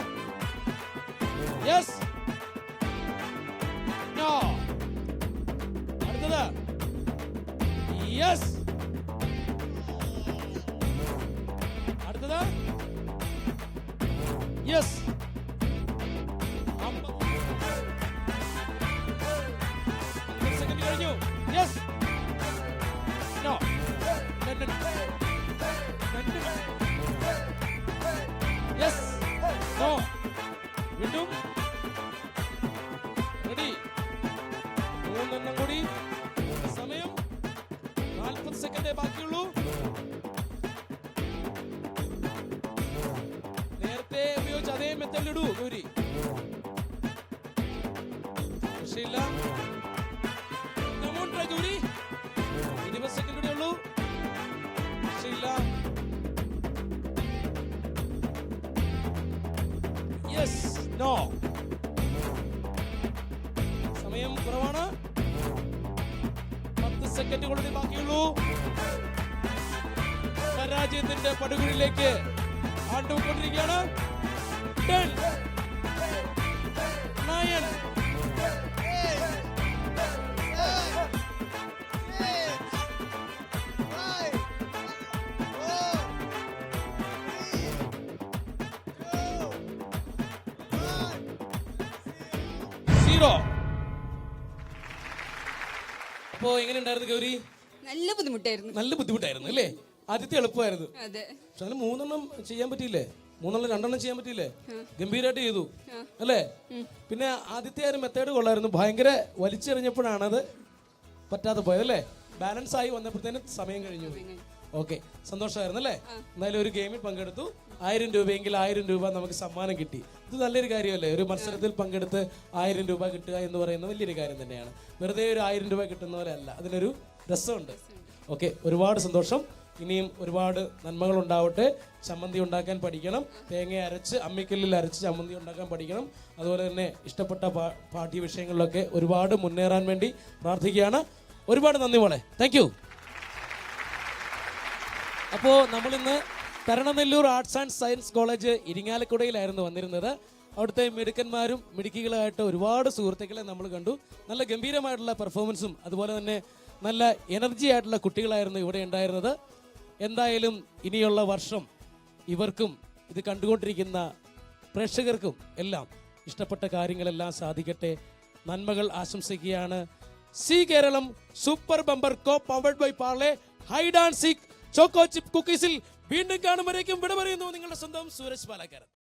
Yes, no. അടുത്തത്. യെസ്, അടുത്തത്. യെസ്, 50 സെക്കൻഡ് കഴിഞ്ഞു. Yes, no, yes, no. വീണ്ടും. റെഡി, 3 എണ്ണം കൂടി. സമയം 40 സെക്കൻഡേ ബാക്കിയുള്ളൂ. നേരത്തെ ഉപയോഗിച്ച അതേ മെത്തേഡിലിടൂ ഗൗരി. രക്ഷയില്ല. ഗൗരി, 20 സെക്കൻഡ് കൂടെ ഉള്ളൂ. നോ. സമയം കുറവാണ്. 10 സെക്കൻഡ് കൂടി ബാക്കിയുള്ളൂ. പരാജയത്തിന്റെ പടുകുഴിയിലേക്ക് ആണ്ടുകൊണ്ടിരിക്കുകയാണ്. 10, 9, 0. അപ്പോ എങ്ങനെ ഉണ്ടായിരുന്നു ഗൗരി? നല്ല ബുദ്ധിമുട്ടായിരുന്നു. നല്ല ബുദ്ധിമുട്ടായിരുന്നു അല്ലേ? ആദ്യത്തെ എളുപ്പമായിരുന്നു. അതെ. പക്ഷെ അതിന് 3 ചെയ്യാൻ പറ്റിയില്ലേ? 2 ചെയ്യാൻ പറ്റിയില്ലേ? ഗംഭീരമായിട്ട് ചെയ്തു അല്ലേ? പിന്നെ ആദ്യത്തെ ഒരു മെത്തേഡ് കൊള്ളായിരുന്നു. ഭയങ്കര വലിച്ചെറിഞ്ഞപ്പോഴാണത് പറ്റാതെ പോയത് അല്ലേ? ബാലൻസ് ആയി വന്നപ്പോഴത്തേനും സമയം കഴിഞ്ഞു. ഓക്കെ, സന്തോഷമായിരുന്നു അല്ലേ? എന്തായാലും ഒരു ഗെയിമിൽ പങ്കെടുത്തു. 1000 രൂപയെങ്കിൽ 1000 രൂപ നമുക്ക് സമ്മാനം കിട്ടി. ഇത് നല്ലൊരു കാര്യമല്ലേ? ഒരു മത്സരത്തിൽ പങ്കെടുത്ത് 1000 രൂപ കിട്ടുക എന്ന് പറയുന്നത് വലിയൊരു കാര്യം തന്നെയാണ്. വെറുതെ ഒരു 1000 രൂപ കിട്ടുന്ന പോലെ അല്ല, അതിനൊരു രസമുണ്ട്. ഓക്കെ, ഒരുപാട് സന്തോഷം. ഇനിയും ഒരുപാട് നന്മകൾ ഉണ്ടാവട്ടെ. ചമ്മന്തി ഉണ്ടാക്കാൻ പഠിക്കണം. തേങ്ങ അരച്ച് അമ്മിക്കല്ലിൽ അരച്ച് ചമ്മന്തി ഉണ്ടാക്കാൻ പഠിക്കണം. അതുപോലെ തന്നെ ഇഷ്ടപ്പെട്ട പാഠ്യ വിഷയങ്ങളിലൊക്കെ ഒരുപാട് മുന്നേറാൻ വേണ്ടി പ്രാർത്ഥിക്കുകയാണ്. ഒരുപാട് നന്ദി മോളെ. Thank you. അപ്പോൾ നമ്മളിന്ന് Tharananellur arts and science college ഇരിങ്ങാലക്കുടയിലായിരുന്നു വന്നിരുന്നത്. അവിടുത്തെ മിടുക്കന്മാരും മിടുക്കികളായിട്ട് ഒരുപാട് സുഹൃത്തുക്കളെ നമ്മൾ കണ്ടു. നല്ല ഗംഭീരമായിട്ടുള്ള പെർഫോമൻസും അതുപോലെ തന്നെ നല്ല എനർജി ആയിട്ടുള്ള കുട്ടികളായിരുന്നു ഇവിടെ ഉണ്ടായിരുന്നത്. എന്തായാലും ഇനിയുള്ള വർഷം ഇവർക്കും ഇത് കണ്ടുകൊണ്ടിരിക്കുന്ന പ്രേക്ഷകർക്കും എല്ലാം ഇഷ്ടപ്പെട്ട കാര്യങ്ങളെല്ലാം സാധിക്കട്ടെ. നന്മകൾ ആശംസിക്കുകയാണ്. Zee Keralam super bumper co powered by Parle hide and seek choco chip കുക്കീസിൽ വീണ്ടും കാണുമ്പോഴേക്കും വിട പറയുന്നു നിങ്ങളുടെ സ്വന്തം സൂരജ് പാലക്കാരൻ.